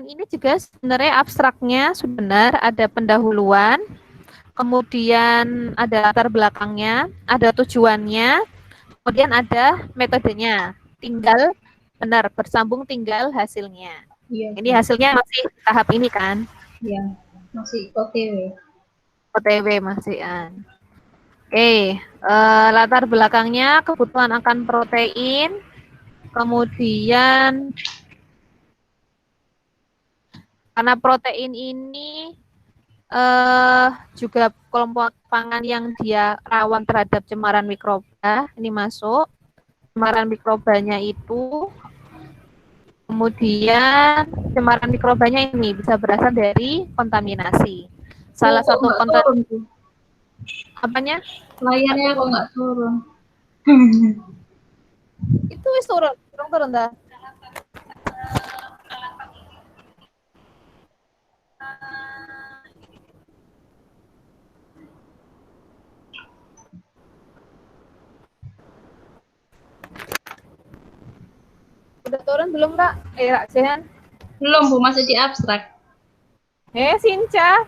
ini juga sebenarnya abstraknya sudah benar, ada pendahuluan, kemudian ada latar belakangnya, ada tujuannya, kemudian ada metodenya. Tinggal benar bersambung tinggal hasilnya.
Iya.
Ini hasilnya masih tahap ini kan?
Iya, masih OTW.
OTW masih an. Oke, latar belakangnya kebutuhan akan protein, kemudian karena protein ini juga kelompok pangan yang dia rawan terhadap cemaran mikroba, ini masuk. Cemaran mikrobanya itu, kemudian cemaran mikrobanya ini bisa berasal dari kontaminasi. Salah satu kontaminasi. Apanya?
Layarnya kok nggak turun.
Itu wis turun dah. Udah turun belum, Kak? Kak Jehan?
Belum, Bu, masih di abstrak.
Sinca.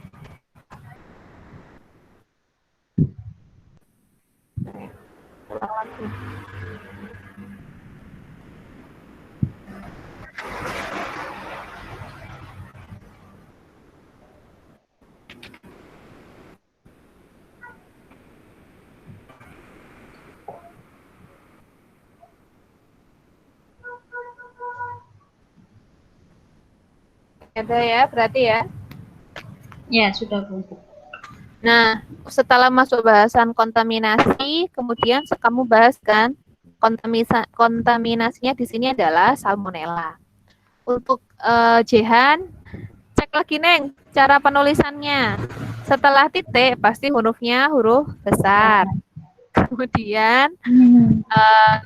Ulang lagi. Ada ya, berarti ya.
Ya, sudah, Bu.
Nah, setelah masuk bahasan kontaminasi, kemudian kamu bahas kan kontaminasinya di sini adalah salmonella. Untuk Jehan, cek lagi Neng cara penulisannya. Setelah titik pasti hurufnya huruf besar. Kemudian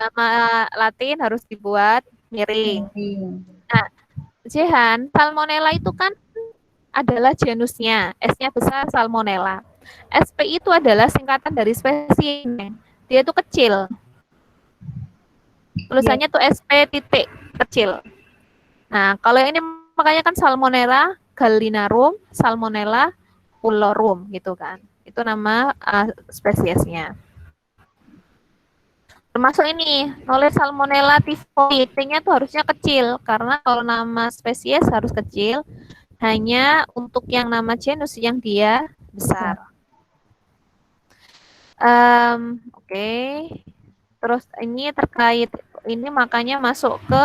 nama Latin harus dibuat miring. Nah, Jehan, salmonella itu kan adalah genusnya, S-nya besar salmonella. SP itu adalah singkatan dari spesies. Dia itu kecil. Tulisannya tuh SP titik kecil. Nah, kalau ini makanya kan salmonella gallinarum, salmonella pullorum gitu kan. Itu nama spesiesnya. Termasuk ini, nulis salmonella typhoid, T-nya tuh harusnya kecil karena kalau nama spesies harus kecil, hanya untuk yang nama genus yang dia besar. Oke. Terus ini terkait ini makanya masuk ke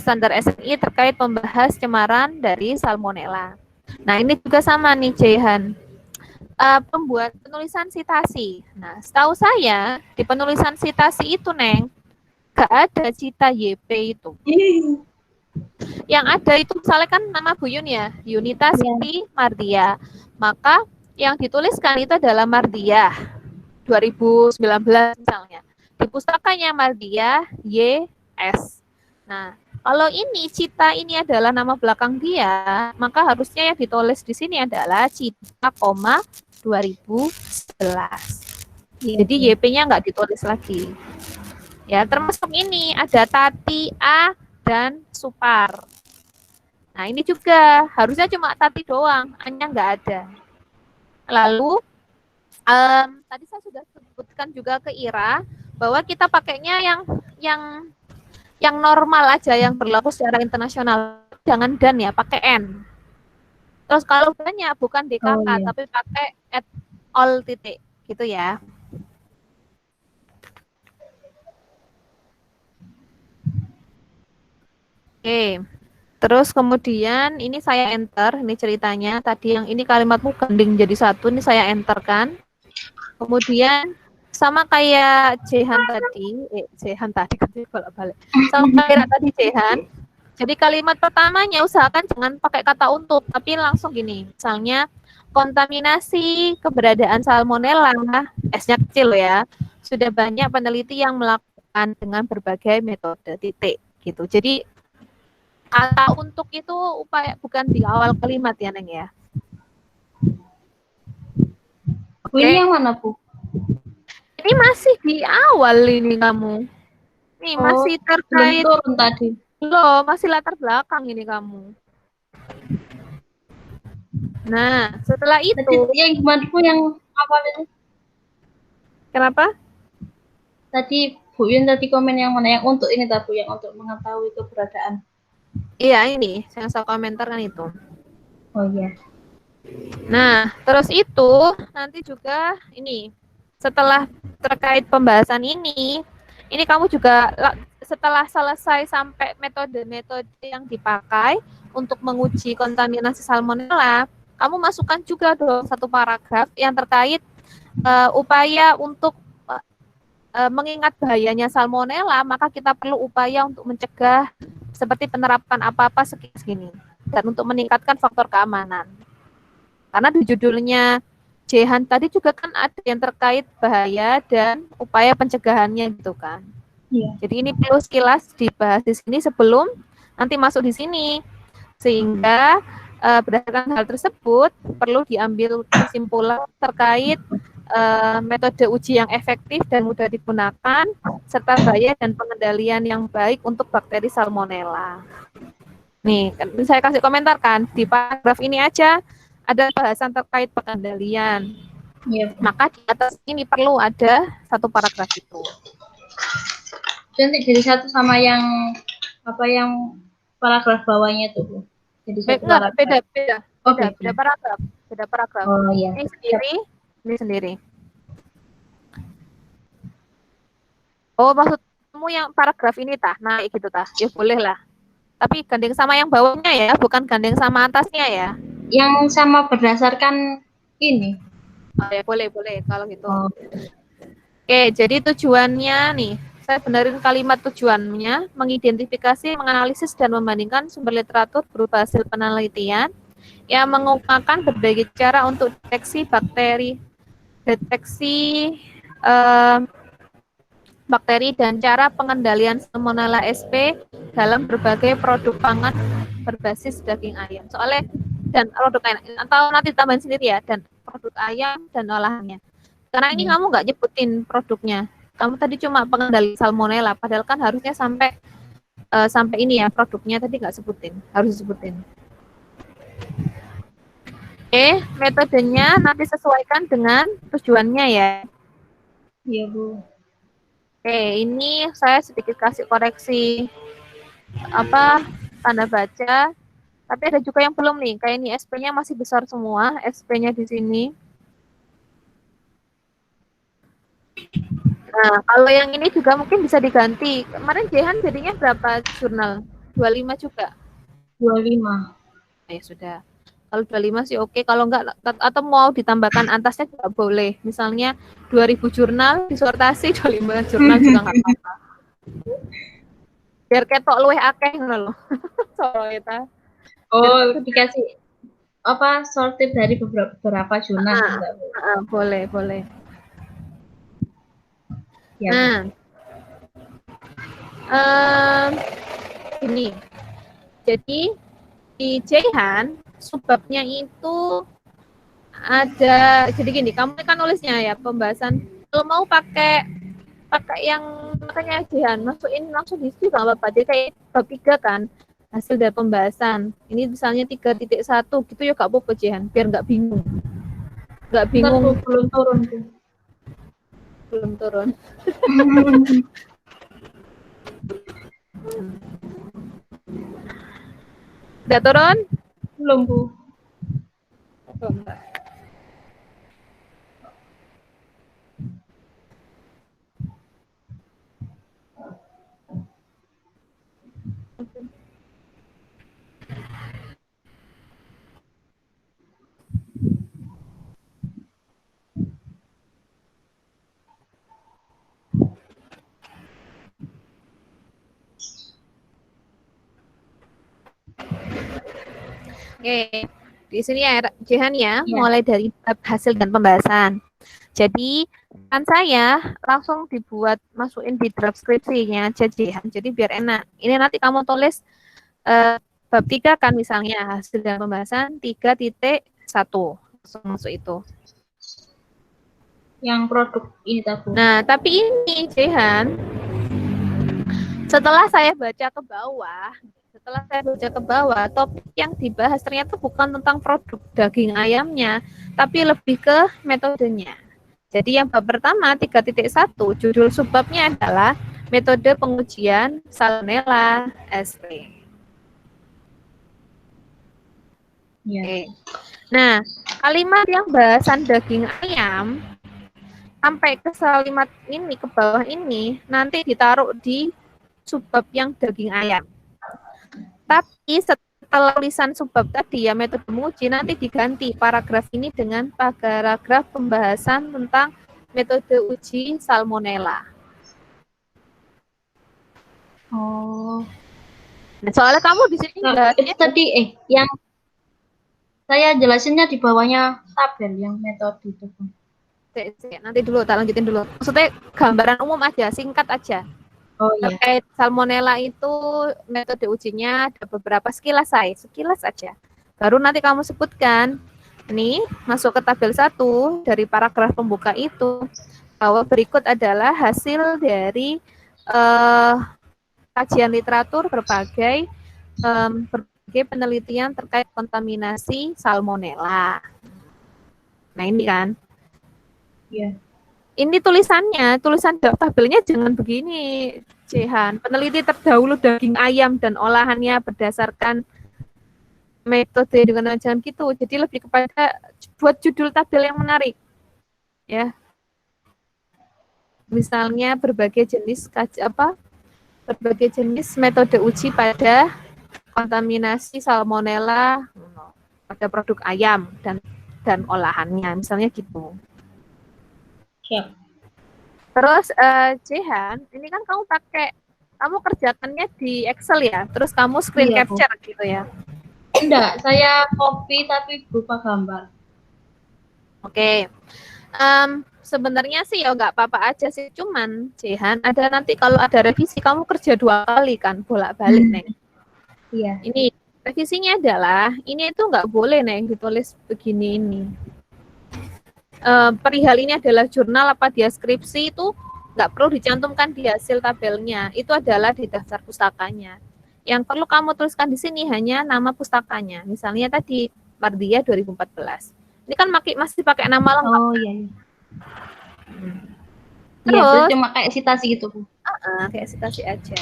standar SNI terkait membahas cemaran dari salmonella. Nah, ini juga sama nih Jehan. Pembuat penulisan sitasi. Nah, setahu saya di penulisan sitasi itu Neng, gak ada cita YP itu. Yang ada itu misalnya kan nama Buyun ya, Yunita Siti Mardia. Maka yang dituliskan itu adalah Mardia 2019 misalnya. Di pustakanya Mardia YS. Nah, kalau ini Cita ini adalah nama belakang dia, maka harusnya yang ditulis di sini adalah Cita, 2011. Jadi YP-nya nggak ditulis lagi. Ya, termasuk ini ada Tati A dan Supar. Nah, ini juga harusnya cuma Tati doang, A-nya nggak ada. Lalu tadi saya sudah sebutkan juga ke Ira bahwa kita pakainya yang normal aja, yang berlaku secara internasional. Jangan dan ya, pakai N. Terus kalau banyak bukan DKK, tapi pakai at all titik, gitu ya. Oke. Terus kemudian ini saya enter, ini ceritanya. Tadi yang ini kalimatmu gandeng jadi satu, ini saya enter kan. Kemudian sama kayak Jehan tadi, Jehan tadi kan bolak-balik. Sama kayak tadi Jehan. Jadi kalimat pertamanya usahakan jangan pakai kata untuk, tapi langsung gini. Misalnya kontaminasi keberadaan salmonella, S-nya kecil ya. Sudah banyak peneliti yang melakukan dengan berbagai metode titik gitu. Jadi kata untuk itu upaya bukan di awal kalimat ya Neng ya.
Bu, ini
Oke.
yang mana, Bu?
Ini masih di awal ini kamu. Nih
Oh,
masih
belum
terkait
turun tadi.
loh, masih latar belakang ini kamu. Nah, setelah
Tadi
itu
yang gimana, Bu, yang awal itu?
kenapa?
Tadi Bu Yun tadi komen yang mana? Yang untuk ini tadi, Bu, yang untuk mengetahui keberadaan.
Iya ini, yang saya komentar kan itu.
Oh iya.
Nah, terus itu nanti juga ini setelah terkait pembahasan ini kamu juga setelah selesai sampai metode-metode yang dipakai untuk menguji kontaminasi salmonella, kamu masukkan juga dong satu paragraf yang terkait upaya untuk mengingat bahayanya salmonella, maka kita perlu upaya untuk mencegah seperti penerapan apa-apa segini dan untuk meningkatkan faktor keamanan. Karena di judulnya Jehan tadi juga kan ada yang terkait bahaya dan upaya pencegahannya gitu kan.
Iya.
Jadi ini perlu sekilas dibahas di sini sebelum nanti masuk di sini. Sehingga berdasarkan hal tersebut perlu diambil kesimpulan terkait metode uji yang efektif dan mudah digunakan serta bahaya dan pengendalian yang baik untuk bakteri salmonella. Nih, saya kasih komentar kan di paragraf ini aja ada bahasan terkait pengendalian.
Iya, Bu.
Maka di atas ini perlu ada satu paragraf itu.
Nanti jadi satu sama yang apa yang paragraf bawahnya tuh, Bu. Jadi satu
Enggak,
paragraf.
beda
Oh, beda.
paragraf, beda paragraf.
Oh iya.
Ini sendiri. Oh, maksudmu yang paragraf ini tah, naik gitu tah? Ya boleh lah. Tapi gandeng sama yang bawahnya ya, bukan gandeng sama atasnya ya.
Yang sama berdasarkan ini.
Oh, ya boleh kalau gitu.
Oh,
Oke, jadi tujuannya nih, saya benerin kalimat tujuannya, mengidentifikasi, menganalisis, dan membandingkan sumber literatur berupa hasil penelitian yang mengungkapkan berbagai cara untuk deteksi eh, bakteri dan cara pengendalian Salmonella SP dalam berbagai produk pangan berbasis daging ayam. Soalnya dan produk ayam, atau nanti tambahin sendiri ya, dan produk ayam dan olahannya. Karena ini
iya.
kamu nggak nyebutin produknya. Kamu tadi cuma pengendali salmonella, padahal kan harusnya sampai ini ya produknya tadi nggak sebutin, harus disebutin. Oke, metodenya nanti sesuaikan dengan tujuannya ya.
Iya, Bu.
Oke, ini saya sedikit kasih koreksi apa tanda baca. Tapi ada juga yang belum nih, kayak ini SP-nya masih besar semua, SP-nya di sini. Nah, kalau yang ini juga mungkin bisa diganti. Kemarin Jehan jadinya berapa jurnal? 25 juga?
25.
Ya sudah. Kalau 25 sih oke, kalau enggak atau mau ditambahkan atasnya juga boleh. Misalnya 2000 jurnal disertasi 25 jurnal juga enggak apa-apa. Biar ketok luwih akeh ngono lho. Soro eta.
Oh, dikasih apa sortir dari beberapa jurnal enggak, Bu?
Boleh.
Ya, Bu.
Nah, ini. Jadi di Jehan subbabnya itu ada jadi gini, kamu kan nulisnya ya pembahasan kalau mau pakai yang makanya Jihan masukin langsung di situ nggak apa-apa. Jadi kayak bab 3 kan hasil dari pembahasan. Ini misalnya 3.1 gitu ya gak apa-apa Jihan biar nggak bingung. Nggak bingung.
Bu, belum turun, Bu.
Belum turun. Udah turun?
Belum, Bu.
Belum. Oke, di sini ya Jehan ya,
Ya.
mulai dari bab hasil dan pembahasan. Jadi kan saya langsung dibuat masukin di draft skripsinya aja Jehan. Jadi biar enak. Ini nanti kamu tulis bab 3 kan misalnya hasil dan pembahasan 3.1 langsung masuk itu.
Yang produk ini tabu.
Nah, tapi ini Jehan, setelah saya baca ke bawah, topik yang dibahas ternyata bukan tentang produk daging ayamnya, tapi lebih ke metodenya. Jadi yang bab pertama 3.1 judul subbabnya adalah metode pengujian Salmonella SP.
Ya.
Oke. Nah, kalimat yang bahasan daging ayam sampai ke kalimat ini ke bawah ini nanti ditaruh di subbab yang daging ayam. Tapi setelah tulisan subbab tadi ya metode menguji nanti diganti paragraf ini dengan paragraf pembahasan tentang metode uji Salmonella.
Oh.
Nah, soalnya kamu di sini
Itu tadi yang saya jelasinnya di bawahnya tabel yang metode itu.
Nanti dulu, tak lanjutin dulu. Maksudnya gambaran umum aja, singkat aja.
Oh iya.
Terkait Salmonella itu metode ujinya ada beberapa sekilas aja. Baru nanti kamu sebutkan, ini masuk ke tabel 1 dari paragraf pembuka itu, bahwa berikut adalah hasil dari kajian literatur berbagai penelitian terkait kontaminasi Salmonella. Nah ini kan.
Iya.
Ini tulisan tabelnya jangan begini, Jehan. Peneliti terdahulu daging ayam dan olahannya berdasarkan metode dengan jangan gitu. Jadi lebih kepada buat judul tabel yang menarik. Ya. Misalnya berbagai jenis metode uji pada kontaminasi Salmonella pada produk ayam dan olahannya, misalnya gitu.
Siap.
Terus Jehan, ini kan kamu kerjakannya di Excel ya, terus kamu screen
Iya,
capture gitu ya?
Enggak, saya copy tapi berupa gambar.
Oke. Sebenarnya sih ya nggak apa-apa aja sih, cuman Jehan ada nanti kalau ada revisi kamu kerja 2 kali kan, bolak-balik Neng.
Iya.
Ini revisinya adalah ini itu nggak boleh Neng ditulis begini ini. Perihal ini adalah jurnal apa dia skripsi itu nggak perlu dicantumkan di hasil tabelnya, itu adalah di daftar pustakanya. Yang perlu kamu tuliskan di sini hanya nama pustakanya, misalnya tadi Mardia 2014. Ini kan masih pakai nama lengkap.
Oh iya.
Terus
cuma kayak citasi gitu.
Kayak citasi aja.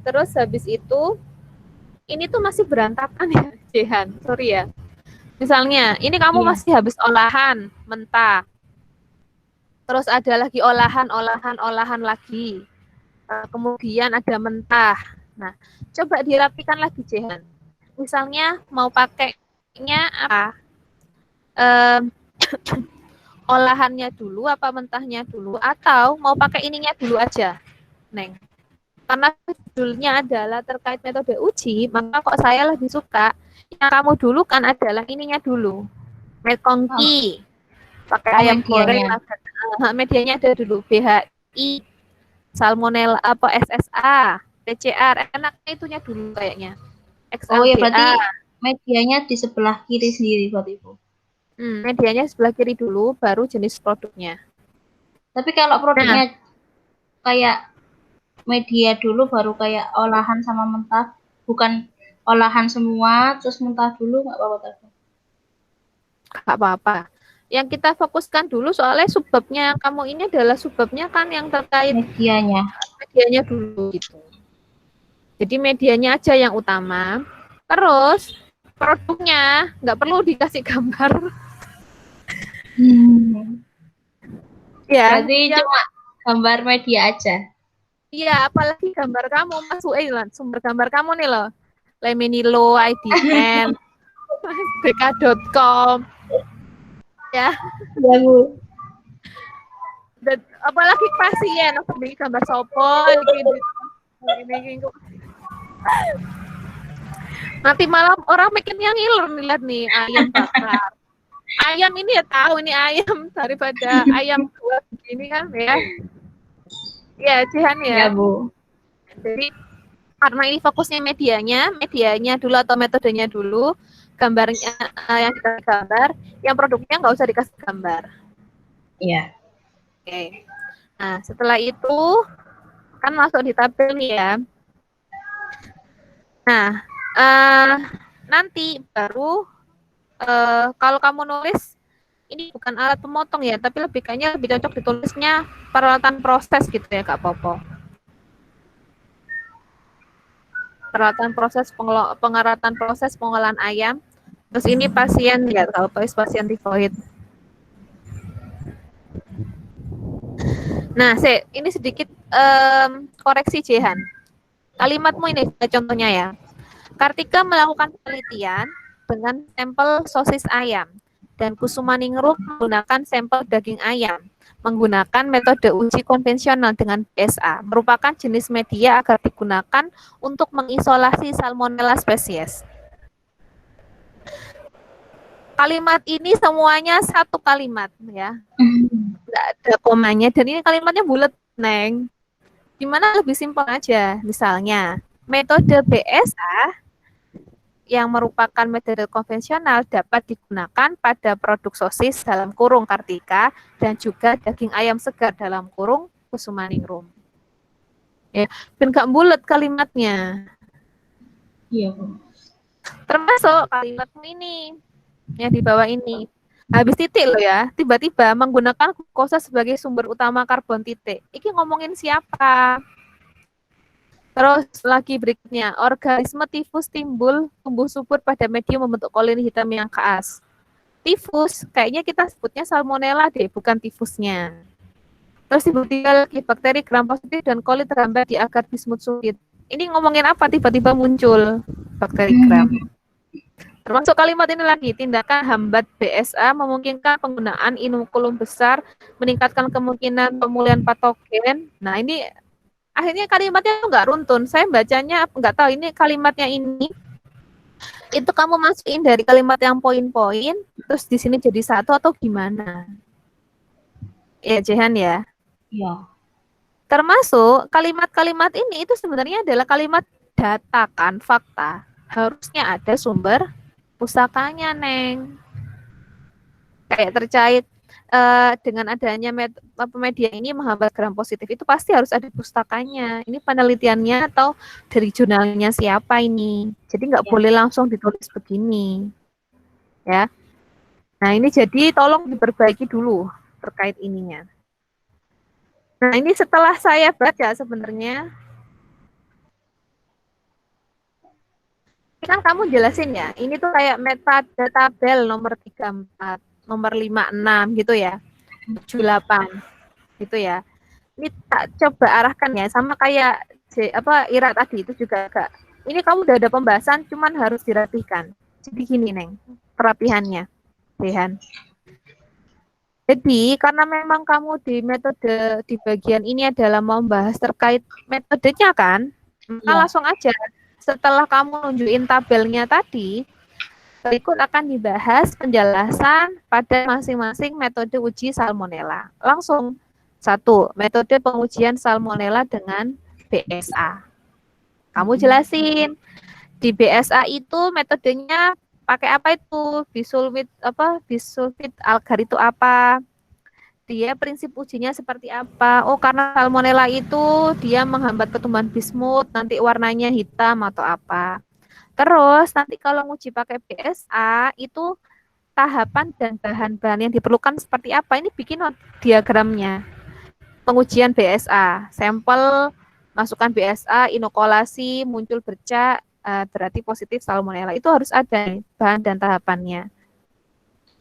Terus habis itu ini tuh masih berantakan ya, Jehan. Sorry ya. Misalnya, ini kamu masih habis olahan mentah. Terus ada lagi olahan lagi. Kemudian ada mentah. Nah, coba dirapikan lagi, Jehan. Misalnya mau pakainya apa? Olahannya dulu apa mentahnya dulu, atau mau pakai ininya dulu aja, Neng. Karena judulnya adalah terkait metode uji, maka kok saya lebih suka yang kamu dulu kan adalah ininya dulu, Medcongki, pakai ayam goreng, medianya ada dulu, BHI, Salmonella apa SSA, PCR, enaknya itunya dulu kayaknya. XLBA.
Oh ya berarti medianya di sebelah kiri sendiri buat Ibu.
Medianya sebelah kiri dulu, baru jenis produknya.
Tapi kalau produknya kayak media dulu, baru kayak olahan sama mentah, bukan olahan semua, terus mentah dulu, nggak apa-apa?
Nggak apa-apa. Yang kita fokuskan dulu soalnya subbabnya kamu ini adalah subbabnya kan yang terkait medianya dulu gitu. Jadi medianya aja yang utama. Terus produknya nggak perlu dikasih gambar.
Ya. Berarti cuma gambar media aja.
Iya, apalagi gambar kamu masukin sumber gambar kamu nih loh. Leminilo, IDN, bk.com. Ya.
Ya, Bu.
Dan apalagi pasien, aku bikin gambar sopo gitu. Nanti malam orang mikirnya ngiler nih, lihat nih ayam bakar. Ayam ini ya tahu ini ayam daripada ayam buat begini kan ya. Ya, Jihan
Ya,
ya.
Bu.
Jadi karena ini fokusnya medianya dulu atau metodenya dulu, gambarnya yang dikasih gambar, yang produknya nggak usah dikasih gambar.
Iya.
Oke. Nah, setelah itu kan masuk di tabel nih ya. Nah, nanti baru kalau kamu nulis ini bukan alat pemotong ya, tapi kayaknya lebih cocok ditulisnya peralatan proses gitu ya Kak Popo. Peralatan proses pengeratan proses pengolahan ayam. Terus ini pasien ya, kalau pasien tifoid. Nah, ini sedikit koreksi Jehan. Kalimatmu ini contohnya ya. Kartika melakukan penelitian dengan sampel sosis ayam dan Kusumaningrum menggunakan sampel daging ayam menggunakan metode uji konvensional dengan PSA, merupakan jenis media agar digunakan untuk mengisolasi Salmonella spesies. Kalimat ini semuanya satu kalimat ya, nggak ada komanya, dan ini kalimatnya bulat, Neng. Gimana lebih simpel aja, misalnya metode BSA yang merupakan metode konvensional dapat digunakan pada produk sosis dalam kurung Kartika dan juga daging ayam segar dalam kurung Kusumaningrum. Ya, dan gak bulat kalimatnya.
Iya, Bu.
Termasuk kalimatmu ini yang di bawah ini. Habis titik loh ya, tiba-tiba menggunakan glukosa sebagai sumber utama karbon titik. Ini ngomongin siapa? Terus lagi berikutnya, organisme tifus timbul tumbuh subur pada medium membentuk koloni hitam yang khas. Tifus, kayaknya kita sebutnya salmonella deh, bukan tifusnya. Terus tiba-tiba lagi bakteri gram positif dan coli terhambat di agar bismut sulfit. Ini ngomongin apa? Tiba-tiba muncul bakteri gram. Termasuk kalimat ini lagi, tindakan hambat BSA memungkinkan penggunaan inokulum besar, meningkatkan kemungkinan pemulihan patogen. Nah ini akhirnya kalimatnya nggak runtun. Saya bacanya nggak tahu ini kalimatnya ini itu kamu masukin dari kalimat yang poin-poin terus di sini jadi satu atau gimana? Ya Jehan ya.
Iya.
Termasuk kalimat-kalimat ini itu sebenarnya adalah kalimat data kan, fakta. Harusnya ada sumber pusakanya, Neng. Kayak terkait dengan adanya media ini menghambat gram positif itu pasti harus ada pustakanya. Ini penelitiannya atau dari jurnalnya siapa ini. Jadi nggak boleh langsung ditulis begini. Ya. Nah, ini jadi tolong diperbaiki dulu terkait ininya. Nah, ini setelah saya baca sebenarnya kan kamu jelasin ya. Ini tuh kayak metadata tabel nomor 34, nomor 56 gitu ya. 78 gitu ya. Ini tak coba arahkan ya sama kayak Ira tadi itu juga agak. Ini kamu udah ada pembahasan cuman harus dirapihkan. Jadi gini Neng, perapihannya. Dehan. Jadi karena memang kamu di metode di bagian ini adalah membahas terkait metodenya kan, maka langsung aja setelah kamu nunjukin tabelnya tadi, berikut akan dibahas penjelasan pada masing-masing metode uji salmonella. Langsung. 1. Metode pengujian salmonella dengan BSA. Kamu jelasin. Di BSA itu metodenya pakai apa itu? Bisulfit agar itu apa? Dia prinsip ujinya seperti apa? Oh, karena salmonella itu dia menghambat pertumbuhan bismut, nanti warnanya hitam atau apa. Terus nanti kalau nguji pakai BSA itu tahapan dan bahan-bahan yang diperlukan seperti apa? Ini bikin diagramnya. Pengujian BSA, sampel masukkan BSA, inokulasi, muncul bercak, berarti positif salmonella. Itu harus ada bahan dan tahapannya.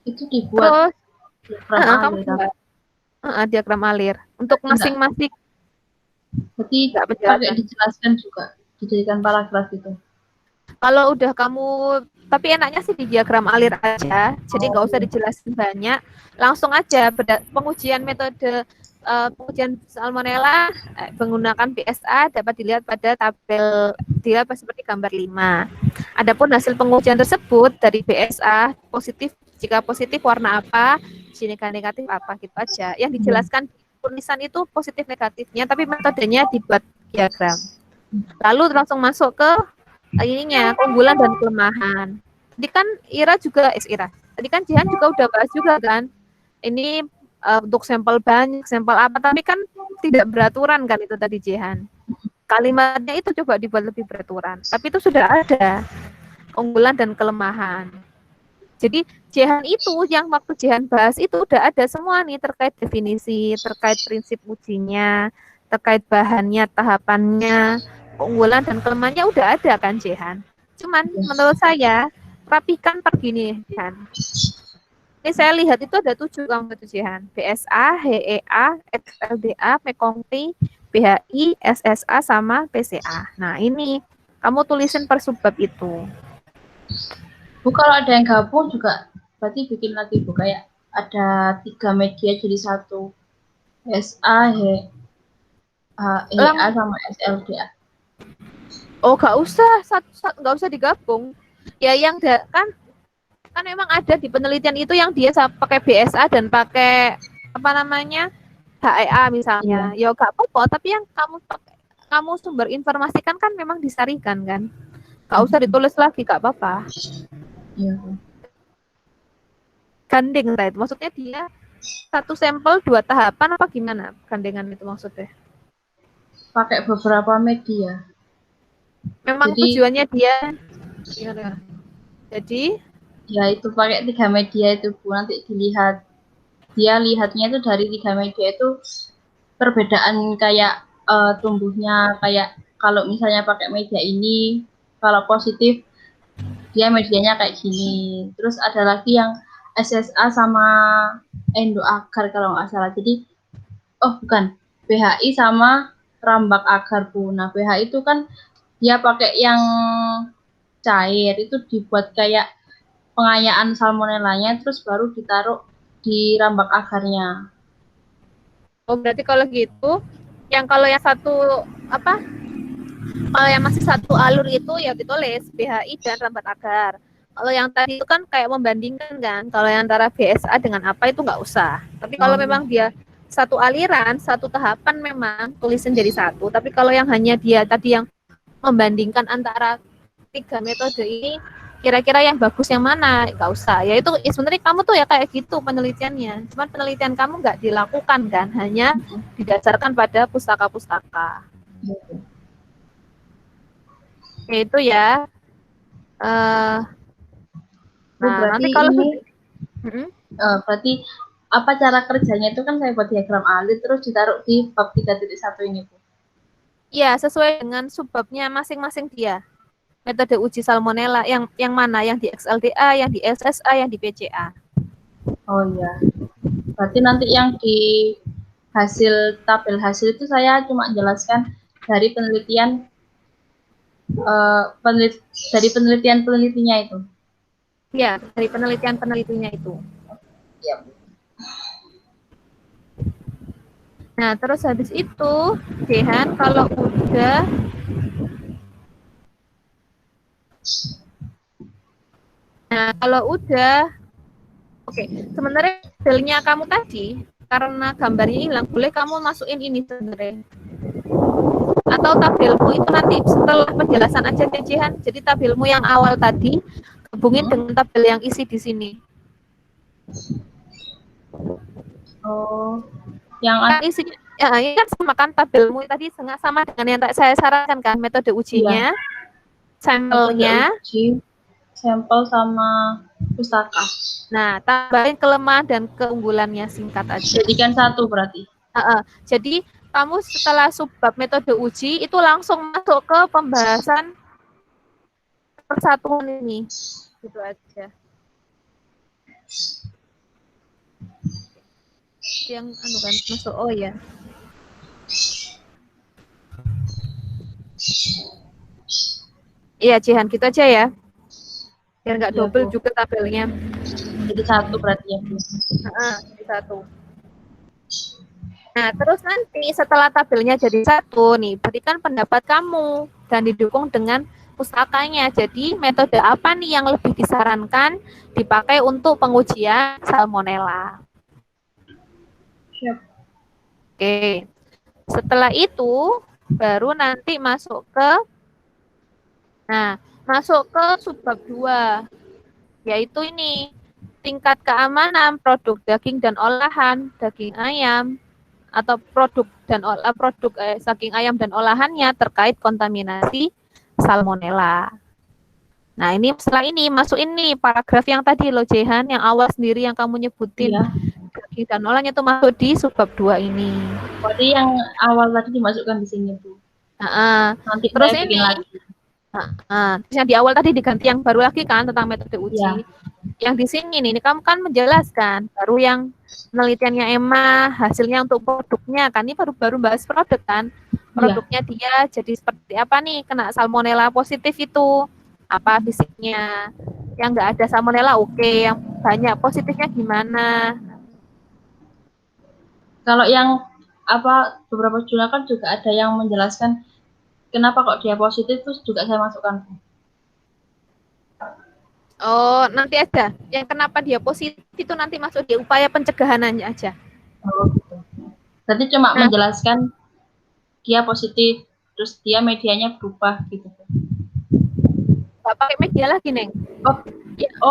Itu dibuat
diagram alir untuk masing-masing.
Berarti pakai dijelaskan juga, dijadikan paragraf itu.
Kalau udah kamu, tapi enaknya sih di diagram alir aja, jadi nggak usah dijelasin banyak, langsung aja pengujian metode pengujian salmonella menggunakan BSA dapat dilihat pada tabel seperti gambar 5. Adapun hasil pengujian tersebut dari BSA positif, jika positif warna apa, jika negatif apa, gitu aja. Yang dijelaskan di tulisan itu positif negatifnya, tapi metodenya dibuat diagram. Lalu langsung masuk ke ininya, keunggulan dan kelemahan. Tadi kan Tadi kan Jihan juga udah bahas juga kan. Ini untuk sampel banyak, sampel apa, tapi kan tidak beraturan kan itu tadi Jihan. Kalimatnya itu coba dibuat lebih beraturan. Tapi itu sudah ada keunggulan dan kelemahan. Jadi Jihan itu yang waktu Jihan bahas itu udah ada semua nih terkait definisi, terkait prinsip ujinya, terkait bahannya, tahapannya, keunggulan dan kelemahannya udah ada kan Jihan. Cuman menurut saya rapikan per gini Jihan. Ini saya lihat itu ada 7 kamu itu Jihan. BSA, HEA, XLDA, Mekongti, BHI, SSA sama PCA. Nah ini kamu tulisin per subbab itu.
Bu, kalau ada yang gabung juga berarti bikin lagi Bu, kayak ada 3 media jadi satu, SA, HEA sama SLDA.
Oh, nggak usah, nggak usah digabung. Ya yang kan memang ada di penelitian itu yang dia pakai BSA dan pakai apa namanya HEA misalnya. Ya nggak apa-apa, tapi yang kamu sumber informasikan kan memang disarikan kan. Nggak usah ditulis lagi, nggak apa-apa.
Iya.
Gandeng right, maksudnya dia satu sampel 2 tahapan apa gimana gandengan itu maksudnya?
Pakai beberapa media.
Memang tujuannya dia gimana? Jadi
ya itu pakai 3 media itu Bu, nanti dilihat. Dia lihatnya itu dari 3 media itu perbedaan kayak tumbuhnya, kayak kalau misalnya pakai media ini, kalau positif dia medianya kayak gini. Terus ada lagi yang SSA sama endoagar kalau nggak salah. Jadi bukan, BHI sama rambak agar Bu. Nah BHI itu kan dia pakai yang cair, itu dibuat kayak pengayaan salmonellanya, terus baru ditaruh di rambak agarnya.
Oh berarti kalau gitu, kalau yang satu apa? Kalau yang masih satu alur itu ya ditulis BHI dan rambat agar. Kalau yang tadi itu kan kayak membandingkan kan, kalau yang antara BSA dengan apa itu nggak usah. Tapi kalau memang dia satu aliran, satu tahapan memang tulisin jadi satu. Tapi kalau yang hanya dia tadi yang membandingkan antara 3 metode ini, kira-kira yang bagus yang mana, nggak usah. Ya itu sebenarnya kamu tuh ya kayak gitu penelitiannya. Cuman penelitian kamu nggak dilakukan kan, hanya didasarkan pada pustaka-pustaka. Itu ya. Nanti kalau
berarti apa cara kerjanya itu kan saya buat diagram alit terus ditaruh di bab 3.1 ini Bu.
Iya, sesuai dengan subbabnya masing-masing dia. Metode uji salmonella yang mana? Yang di XLDA, yang di SSA, yang di PCA.
Oh iya. Berarti nanti yang di tabel hasil itu saya cuma jelaskan dari penelitian dari penelitian-penelitinya itu.
Iya, dari penelitian-penelitinya itu.
Iya.
Nah, terus habis itu, Jehan, kalau udah oke. Sebenarnya tabelnya kamu tadi, karena gambarnya hilang, boleh kamu masukin ini sebenarnya. Atau tabelmu itu nanti setelah penjelasan aja Jehan. Jadi tabelmu yang awal tadi, hubungin dengan tabel yang isi di sini.
Oh, yang
isinya ya, ini kan sama kan tabelmu tadi sama dengan yang saya sarankan kan, metode ujinya, sampelnya,
sampel sama pustaka.
Nah, tambahin kelemahan dan keunggulannya, singkat aja.
Jadikan satu berarti.
Jadi kamu setelah subbab metode uji itu langsung masuk ke pembahasan persatuan ini, gitu aja. Yang kan masuk, oh ya. Iya Jihan, gitu aja ya. Biar nggak double juga tabelnya.
Jadi satu berarti ya Bu.
Jadi satu. Nah, terus nanti setelah tabelnya jadi satu nih, berikan pendapat kamu dan didukung dengan pustakanya. Jadi metode apa nih yang lebih disarankan dipakai untuk pengujian salmonella?
Siap.
Oke. Setelah itu baru nanti masuk ke subbab 2, yaitu ini tingkat keamanan produk daging dan olahan daging ayam atau produk daging ayam dan olahannya terkait kontaminasi salmonella. Nah, ini setelah ini masuk ini paragraf yang tadi loh Jehan, yang awal sendiri yang kamu nyebutin
Iya.
daging dan olahannya itu masuk di subbab 2 ini.
Berarti yang awal tadi dimasukkan di sini, Bu. Nanti
Terus
saya bikin
ini
lagi.
terus yang di awal tadi diganti yang baru lagi kan tentang metode uji.
Iya.
Yang di sini nih kamu kan menjelaskan baru yang penelitiannya Emma, hasilnya untuk produknya kan, ini baru bahas produk kan. Produknya dia jadi seperti apa nih, kena salmonella positif itu apa fisiknya. Yang enggak ada salmonella oke, yang banyak positifnya gimana.
Kalau yang beberapa jurnal kan juga ada yang menjelaskan kenapa kok dia positif, terus juga saya masukkan.
Oh, nanti ada. Yang kenapa dia positif itu nanti masuk di upaya pencegahannya aja.
Oh, gitu. Berarti cuma menjelaskan dia positif, terus dia medianya berubah gitu.
Nggak pakai media lagi, Neng.
Oh.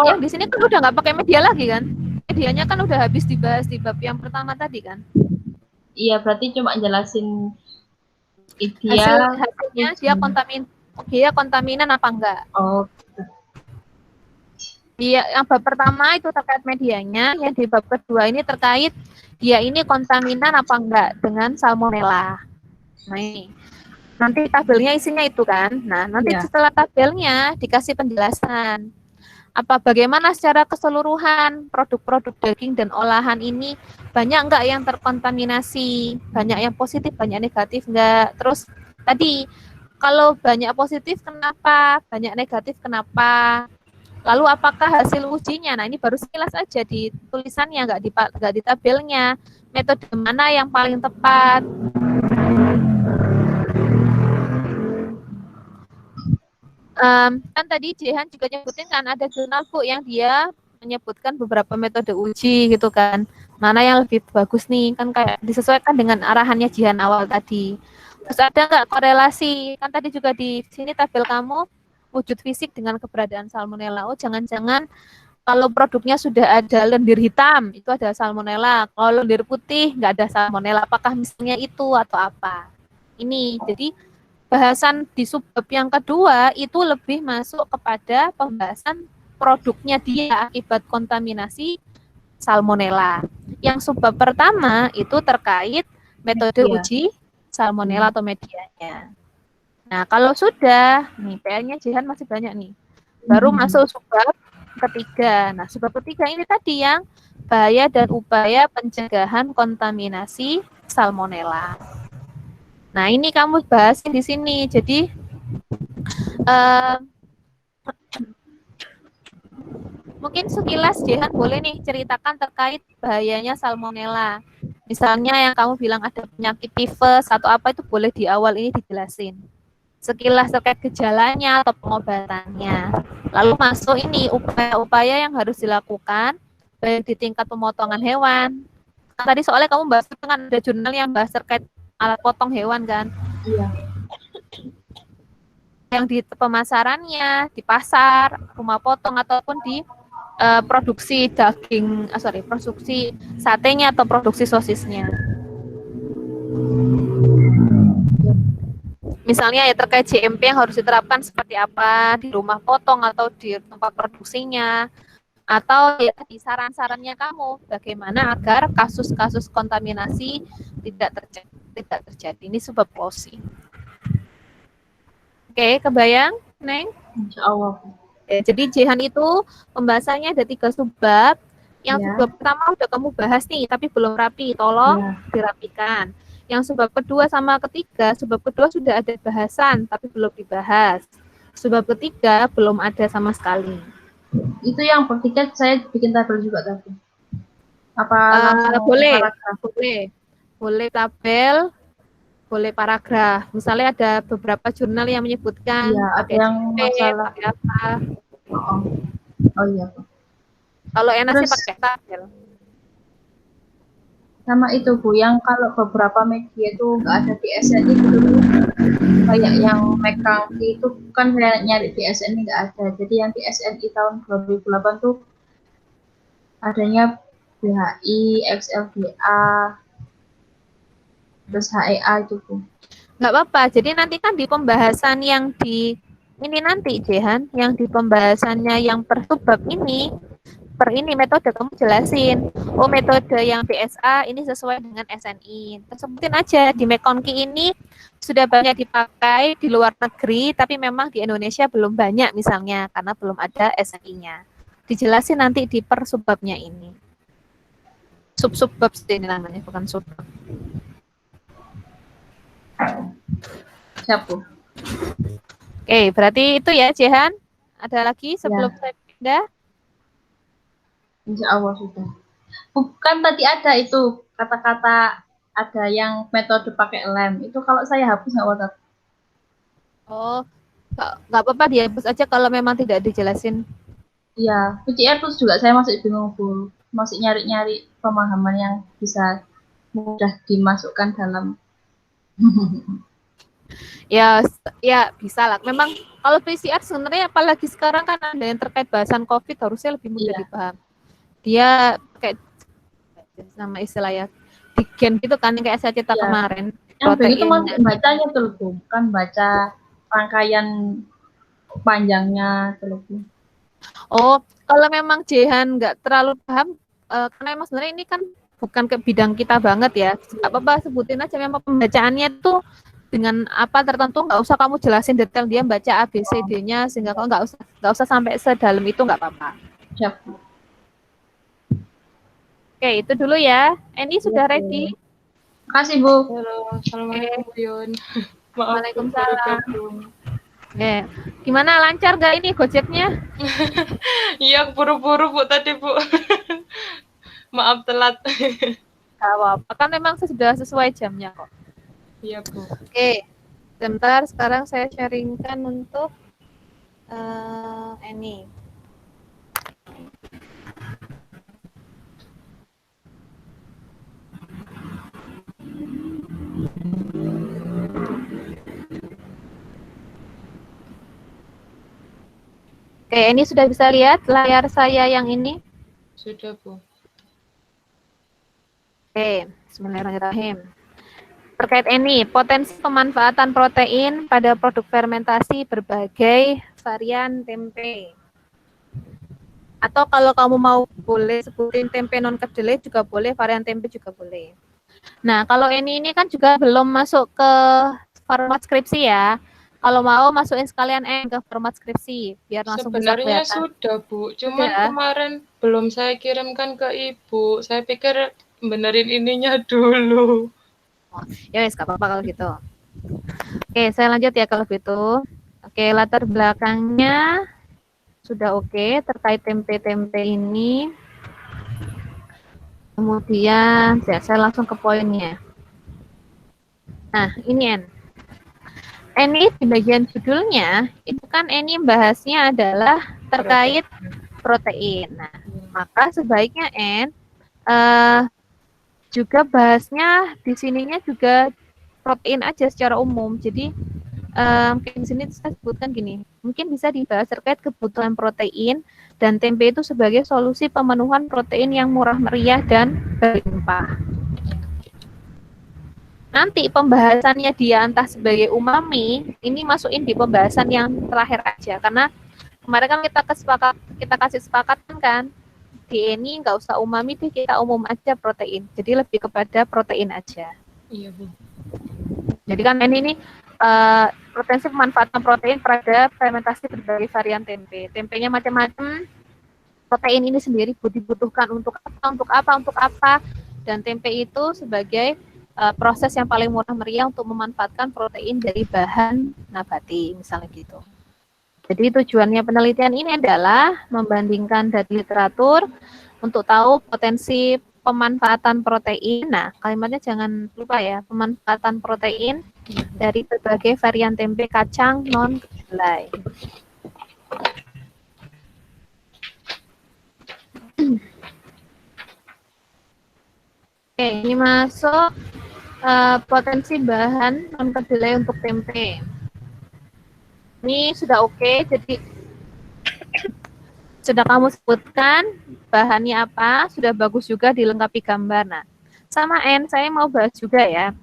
Yang di sini kan udah nggak pakai media lagi kan? Medianya kan udah habis dibahas di bab yang pertama tadi kan?
Iya, berarti cuma jelasin
hasilnya dia kontaminan apa enggak.
Oh.
Dia yang bab pertama itu terkait medianya, yang di bab kedua ini terkait dia ini kontaminan apa enggak dengan salmonella. Nah, ini. Nanti tabelnya isinya itu kan. Nah, nanti setelah tabelnya dikasih penjelasan. Bagaimana secara keseluruhan produk-produk daging dan olahan ini banyak enggak yang terkontaminasi, banyak yang positif, banyak negatif enggak. Terus tadi kalau banyak positif kenapa, banyak negatif kenapa. Lalu apakah hasil ujinya? Nah, ini baru sekilas aja di tulisannya, enggak di tabelnya. Metode mana yang paling tepat? Kan tadi Jehan juga nyebutin kan ada jurnal Bu yang dia menyebutkan beberapa metode uji gitu kan. Mana yang lebih bagus nih, kan kayak disesuaikan dengan arahannya Jehan awal tadi. Terus ada nggak korelasi? Kan tadi juga di sini tabel kamu wujud fisik dengan keberadaan salmonella. Oh, jangan-jangan kalau produknya sudah ada lendir hitam, itu ada salmonella. Kalau lendir putih, nggak ada salmonella. Apakah misalnya itu atau apa? Ini, jadi bahasan di subbab yang kedua itu lebih masuk kepada pembahasan produknya dia akibat kontaminasi salmonella. Yang subbab pertama itu terkait metode uji salmonella atau medianya. Nah, kalau sudah, nih PR-nya Jihan masih banyak nih. Baru masuk subbab ketiga. Nah, subbab ketiga ini tadi yang bahaya dan upaya pencegahan kontaminasi salmonella. Nah, ini kamu bahas di sini. Jadi mungkin sekilas Jihan boleh nih ceritakan terkait bahayanya salmonella. Misalnya yang kamu bilang ada penyakit tifus atau apa itu boleh di awal ini dijelasin. Sekilas terkait gejalanya atau pengobatannya. Lalu masuk ini upaya-upaya yang harus dilakukan baik di tingkat pemotongan hewan. Tadi soalnya kamu bahas kan ada jurnal yang bahas terkait alat potong hewan kan.
Iya.
Yang di pemasarannya, di pasar, rumah potong ataupun di produksi produksi satenya atau produksi sosisnya. Misalnya ya terkait GMP yang harus diterapkan seperti apa di rumah potong atau di tempat produksinya, atau ya di saran-sarannya kamu bagaimana agar kasus-kasus kontaminasi tidak terjadi. Ini sebab closing. Oke, kebayang, Neng?
Insya Allah.
Jadi Jehan itu pembahasannya ada 3 subbab. Yang subbab pertama udah kamu bahas nih, tapi belum rapi. Tolong dirapikan. Yang subbab kedua sama ketiga, subbab kedua sudah ada bahasan, tapi belum dibahas. Subbab ketiga belum ada sama sekali.
Itu yang ketiga saya bikin tabel juga tadi. Apa
boleh, boleh tabel, boleh paragraf. Misalnya ada beberapa jurnal yang menyebutkan
Iya, ada
pakai
yang
JP,
masalah.
pakai apa.
Oh, oh iya, Bu.
Kalau enak sih
Terus
pakai tabel.
sama itu, Bu, yang kalau beberapa media itu nggak ada di SNI gitu tuh, kayak yang McCarthy itu kan saya nyari di SNI nggak ada. Jadi yang di SNI tahun 2008 tuh adanya BHI, XLDA, terus HEA itu, Bu.
Nggak apa-apa. Jadi nanti kan di pembahasan yang di ini nanti, Jehan, yang di pembahasannya yang per subbab ini, per ini metode kamu jelasin. Oh, metode yang BSA ini sesuai dengan SNI. Tersebutin aja di Mekonki ini sudah banyak dipakai di luar negeri, tapi memang di Indonesia belum banyak misalnya karena belum ada SNI-nya. Dijelasin nanti di per subbabnya ini. Sub-subbab ini namanya, bukan subbab.
Siap, Bu.
Oke, berarti itu ya, Jehan. Ada lagi sebelum
Ya,
saya pindah?
insya Allah sudah. Bukan tadi ada itu kata-kata ada yang metode pakai lem. Itu kalau saya hapus nggak apa-apa.
Oh, nggak apa-apa dihapus aja kalau memang tidak dijelasin.
Iya, PCR terus juga saya masih bingung, Bu. Masih nyari-nyari pemahaman yang bisa mudah dimasukkan dalam.
Ya, ya bisa lah. Memang kalau PCR sebenarnya apalagi sekarang kan ada yang terkait bahasan COVID harusnya lebih mudah
Iya.
dipaham. Dia kayak nama istilahnya di gen gitu kan yang kayak saya cerita
Iya.
kemarin.
Yang bingung itu
Proteinnya.
bacanya tuh, Bu. Bukan baca rangkaian panjangnya tuh, Bu.
Oh, kalau memang Jehan nggak terlalu paham, karena emang sebenarnya ini kan bukan ke bidang kita banget ya. Nggak apa-apa, sebutin aja memang pembacaannya tuh dengan apa tertentu, nggak usah kamu jelasin detail dia baca ABCD-nya sehingga kamu nggak usah sampai sedalam itu, nggak apa-apa.
Siap.
Oke, itu dulu ya. Ini sudah
Iya,
ready.
Makasih, Bu.
Halo, assalamualaikum Bu Yun. Maaf Bu,
Waalaikumsalam.
baru gabung.
Gimana lancar gak ini Gojeknya?
Iya, buru-buru Bu tadi Bu. Maaf telat.
Gak apa-apa, kan memang sudah sesuai jamnya kok.
Iya Bu.
Oke, sebentar sekarang saya sharingkan untuk ini. Oke, ini sudah bisa lihat layar saya yang ini?
Sudah Bu.
Oke, bismillahirrahmanirrahim. Terkait ini, potensi pemanfaatan protein pada produk fermentasi berbagai varian tempe. Atau kalau kamu mau boleh sebutin tempe non kedelai juga boleh, varian tempe juga boleh. Nah, kalau ini kan juga belum masuk ke format skripsi ya. Kalau mau masukin sekalian ke format skripsi biar langsung bisa
Sebenarnya
kelihatan.
sudah Bu, cuman
Sudah.
kemarin belum saya kirimkan ke Ibu. Saya pikir benerin ininya dulu.
Ya wes, gak apa-apa kalau gitu. Oke, saya lanjut ya kalau gitu. Oke, latar belakangnya sudah oke terkait tempe-tempe ini. Kemudian saya langsung ke poinnya. Nah, ini Ini di bagian judulnya itu kan ini bahasnya adalah terkait protein. Nah, maka sebaiknya juga bahasnya di sininya juga protein aja secara umum. Jadi mungkin di sini saya sebutkan gini, mungkin bisa dibahas terkait kebutuhan protein dan tempe itu sebagai solusi pemenuhan protein yang murah meriah dan berlimpah. Nanti pembahasannya dia entah sebagai umami, ini masukin di pembahasan yang terakhir aja, karena kemarin kan kita kasih sepakatan kan, di ini nggak usah umami deh, kita umum aja protein, jadi lebih kepada protein aja.
Iya Bu.
Jadi kan ini potensi pemanfaatan protein pada fermentasi berbagai varian tempe. Tempenya macam-macam, protein ini sendiri dibutuhkan untuk apa, dan tempe itu sebagai proses yang paling murah meriah untuk memanfaatkan protein dari bahan nabati, misalnya gitu. Jadi tujuannya penelitian ini adalah membandingkan dari literatur untuk tahu potensi pemanfaatan protein. Nah, kalimatnya jangan lupa ya, pemanfaatan protein dari berbagai varian tempe kacang non kedelai. Oke, ini masuk potensi bahan non kedelai untuk tempe. Ini sudah oke, jadi sudah kamu sebutkan bahannya apa, sudah bagus juga dilengkapi gambar. Nah, sama N, saya mau bahas juga ya.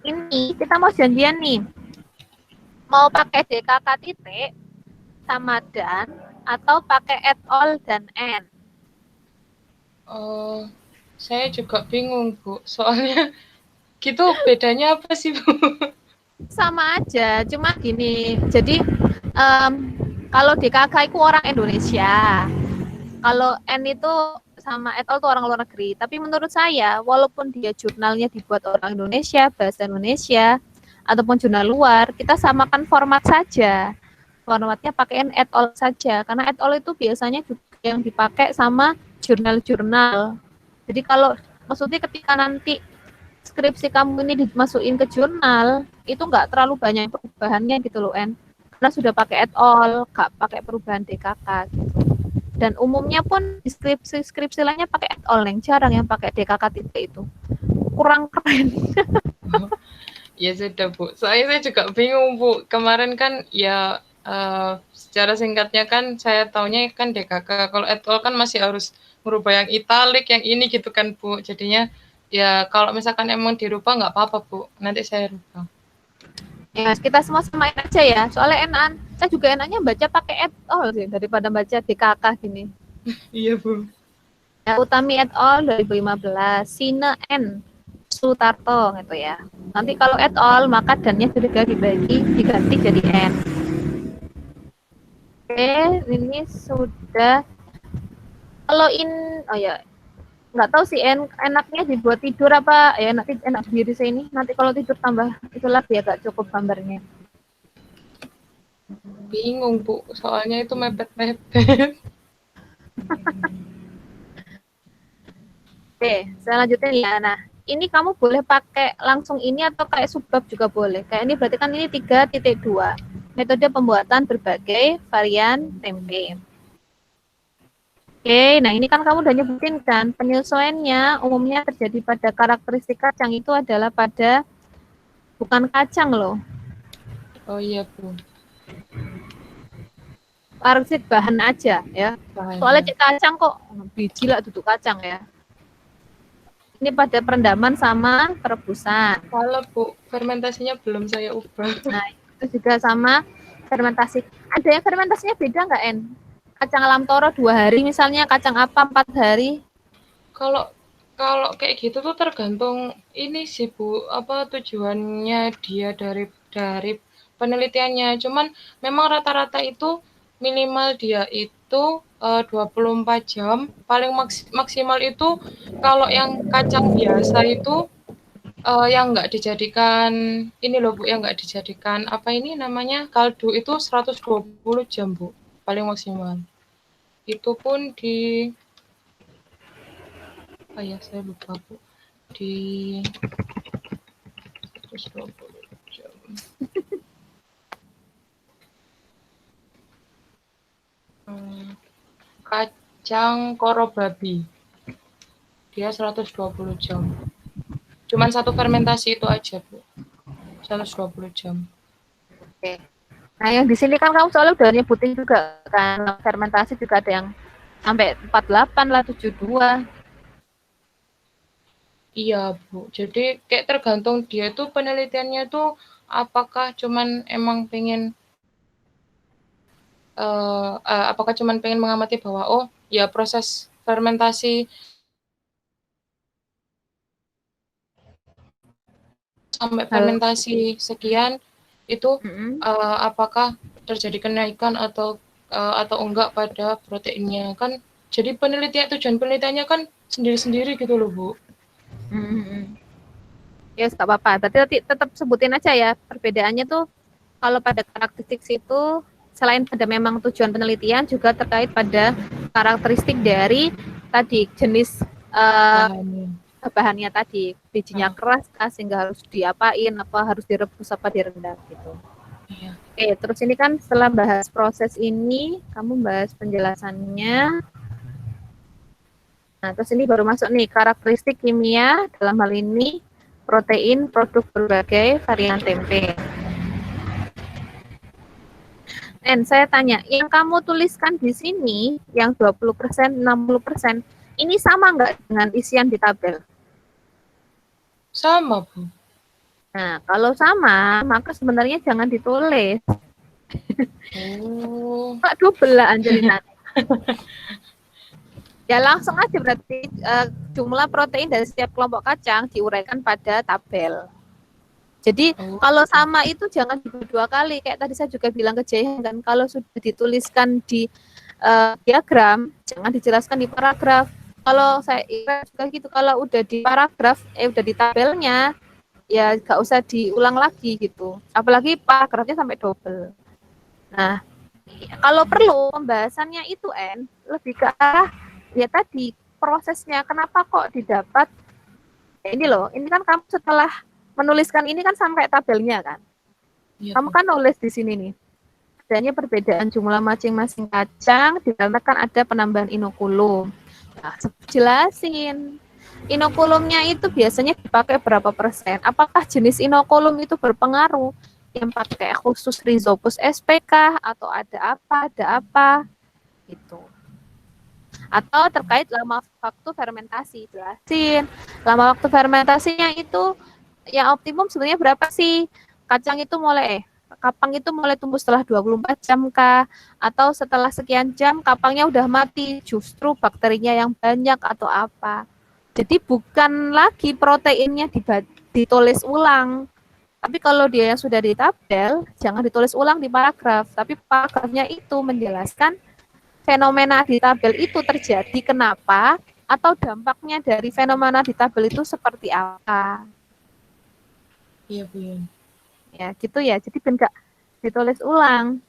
Ini kita mau janjian nih, mau pakai DKK titik sama dan atau pakai add all dan N.
Saya juga bingung, Bu. Soalnya gitu bedanya apa sih, Bu?
Sama aja, cuma gini. Jadi kalau DKK itu orang Indonesia, kalau N itu sama et al itu orang luar negeri. Tapi menurut saya, walaupun dia jurnalnya dibuat orang Indonesia, bahasa Indonesia, ataupun jurnal luar, kita samakan format saja. Formatnya pakai et al saja, karena et al itu biasanya juga yang dipakai sama jurnal-jurnal. Jadi kalau maksudnya ketika nanti skripsi kamu ini dimasukin ke jurnal, itu nggak terlalu banyak perubahannya gitu loh, En. Karena sudah pakai et al, nggak pakai perubahan DKK gitu. Dan umumnya pun skripsi lainnya pakai et al, yang jarang yang pakai DKK titik itu. Kurang keren.
Ya sudah, Bu. Soalnya saya juga bingung, Bu. Kemarin kan ya secara singkatnya kan saya taunya kan DKK. Kalau et al kan masih harus merubah yang italik, yang ini gitu kan, Bu. Jadinya ya kalau misalkan emang dirubah nggak apa-apa, Bu. Nanti saya rubah.
Ya, kita semua samain aja ya. Soalnya enakan, saya juga enaknya baca pakai et al sih daripada baca DKK gini.
Iya, Bu.
Ya, Utami et al 2015, Sine N Sutarto gitu ya. Nanti kalau et al maka dannya sudah diganti jadi N. Oke, ini sudah. Kalau oh ya, nggak tahu sih enaknya dibuat tidur apa ya, enak diri saya ini. Nanti kalau tidur tambah itu lagi agak cukup gambarnya.
Bingung, Bu. Soalnya itu mepet-mepet.
Oke, saya lanjutin ya. Nah, ini kamu boleh pakai langsung ini atau kayak subbab juga boleh. Kayak ini berarti kan ini 3.2. Metode pembuatan berbagai varian tempe. Oke, nah ini kan kamu udah nyebutin kan, penyesuaiannya umumnya terjadi pada karakteristik kacang itu adalah pada bukan kacang loh.
Oh iya, Bu.
Karakteristik bahan aja ya.
Bahan.
Soalnya cek kacang kok biji lah duduk kacang ya. Ini pada perendaman sama perebusan.
Kalau, Bu, fermentasinya belum saya ubah.
Nah, itu juga sama fermentasi. Ada yang fermentasinya beda nggak, En? Kacang alam toro 2 hari misalnya, kacang apa 4 hari?
Kalau kayak gitu tuh tergantung ini sih, Bu, apa tujuannya dia dari penelitiannya. Cuman memang rata-rata itu minimal dia itu 24 jam, paling maksimal itu kalau yang kacang biasa itu yang nggak dijadikan ini loh, Bu, yang nggak dijadikan apa ini namanya kaldu itu 120 jam, Bu, paling maksimal. Itu pun di ya saya lupa, Bu, di 120 jam. Kacang koro babi dia 120 jam. Cuman satu fermentasi itu aja, Bu, 120 jam.
Oke. Nah, yang di sini kan kamu soalnya udah nyebutin juga kan, fermentasi juga ada yang sampai 48 lah, 72.
Iya, Bu. Jadi kayak tergantung dia tuh penelitiannya tuh apakah cuman emang pengen apakah cuman pengen mengamati bahwa oh ya proses fermentasi sampai fermentasi sekian itu apakah terjadi kenaikan atau enggak pada proteinnya kan. Jadi tujuan penelitiannya kan sendiri-sendiri gitu loh, Bu.
Ya, nggak apa-apa. Tapi tetap sebutin aja ya perbedaannya tuh. Kalau pada karakteristik itu selain pada memang tujuan penelitian juga terkait pada karakteristik dari tadi jenis
bahannya.
bahannya tadi, bijinya keras kah sehingga harus diapain, apa harus direbus apa direndam gitu.
Iya.
Oke, terus ini kan setelah bahas proses ini, kamu bahas penjelasannya. Nah, terus ini baru masuk nih karakteristik kimia dalam hal ini protein produk berbagai varian tempe. Dan saya tanya, yang kamu tuliskan di sini yang 20%, 60%, ini sama nggak dengan isian di tabel?
Sama, Bu.
Nah, kalau sama, maka sebenarnya jangan ditulis.
Oh.
Kok double lah Angelina. Ya langsung aja berarti jumlah protein dari setiap kelompok kacang diuraikan pada tabel. Jadi kalau sama itu jangan dua kali. Kayak tadi saya juga bilang ke Jayhan kan, kalau sudah dituliskan di diagram, jangan dijelaskan di paragraf. Kalau saya juga gitu, kalau udah di paragraf, udah di tabelnya, ya nggak usah diulang lagi gitu. Apalagi paragrafnya sampai double. Nah, kalau perlu pembahasannya itu lebih ke arah ya tadi prosesnya kenapa kok didapat ini loh, ini kan kamu setelah menuliskan ini kan sampai tabelnya kan. Ya, kamu kan nulis di sini nih. Adanya perbedaan jumlah masing-masing kacang, di dalamnya kan ada penambahan inokulum. Nah, jelasin. Inokulumnya itu biasanya dipakai berapa persen? Apakah jenis inokulum itu berpengaruh? Yang pakai khusus Rhizopus SPK atau ada apa gitu. Atau terkait lama waktu fermentasi, jelasin. Lama waktu fermentasinya itu yang optimum sebenarnya berapa sih? Kapang itu mulai tumbuh setelah 24 jam kah? Atau setelah sekian jam kapangnya udah mati, justru bakterinya yang banyak atau apa? Jadi bukan lagi proteinnya ditulis ulang. Tapi kalau dia yang sudah di tabel, jangan ditulis ulang di paragraf. Tapi paragrafnya itu menjelaskan fenomena di tabel itu terjadi kenapa, atau dampaknya dari fenomena di tabel itu seperti apa.
Iya, Bu.
Ya, gitu ya. Jadi enggak ditulis ulang.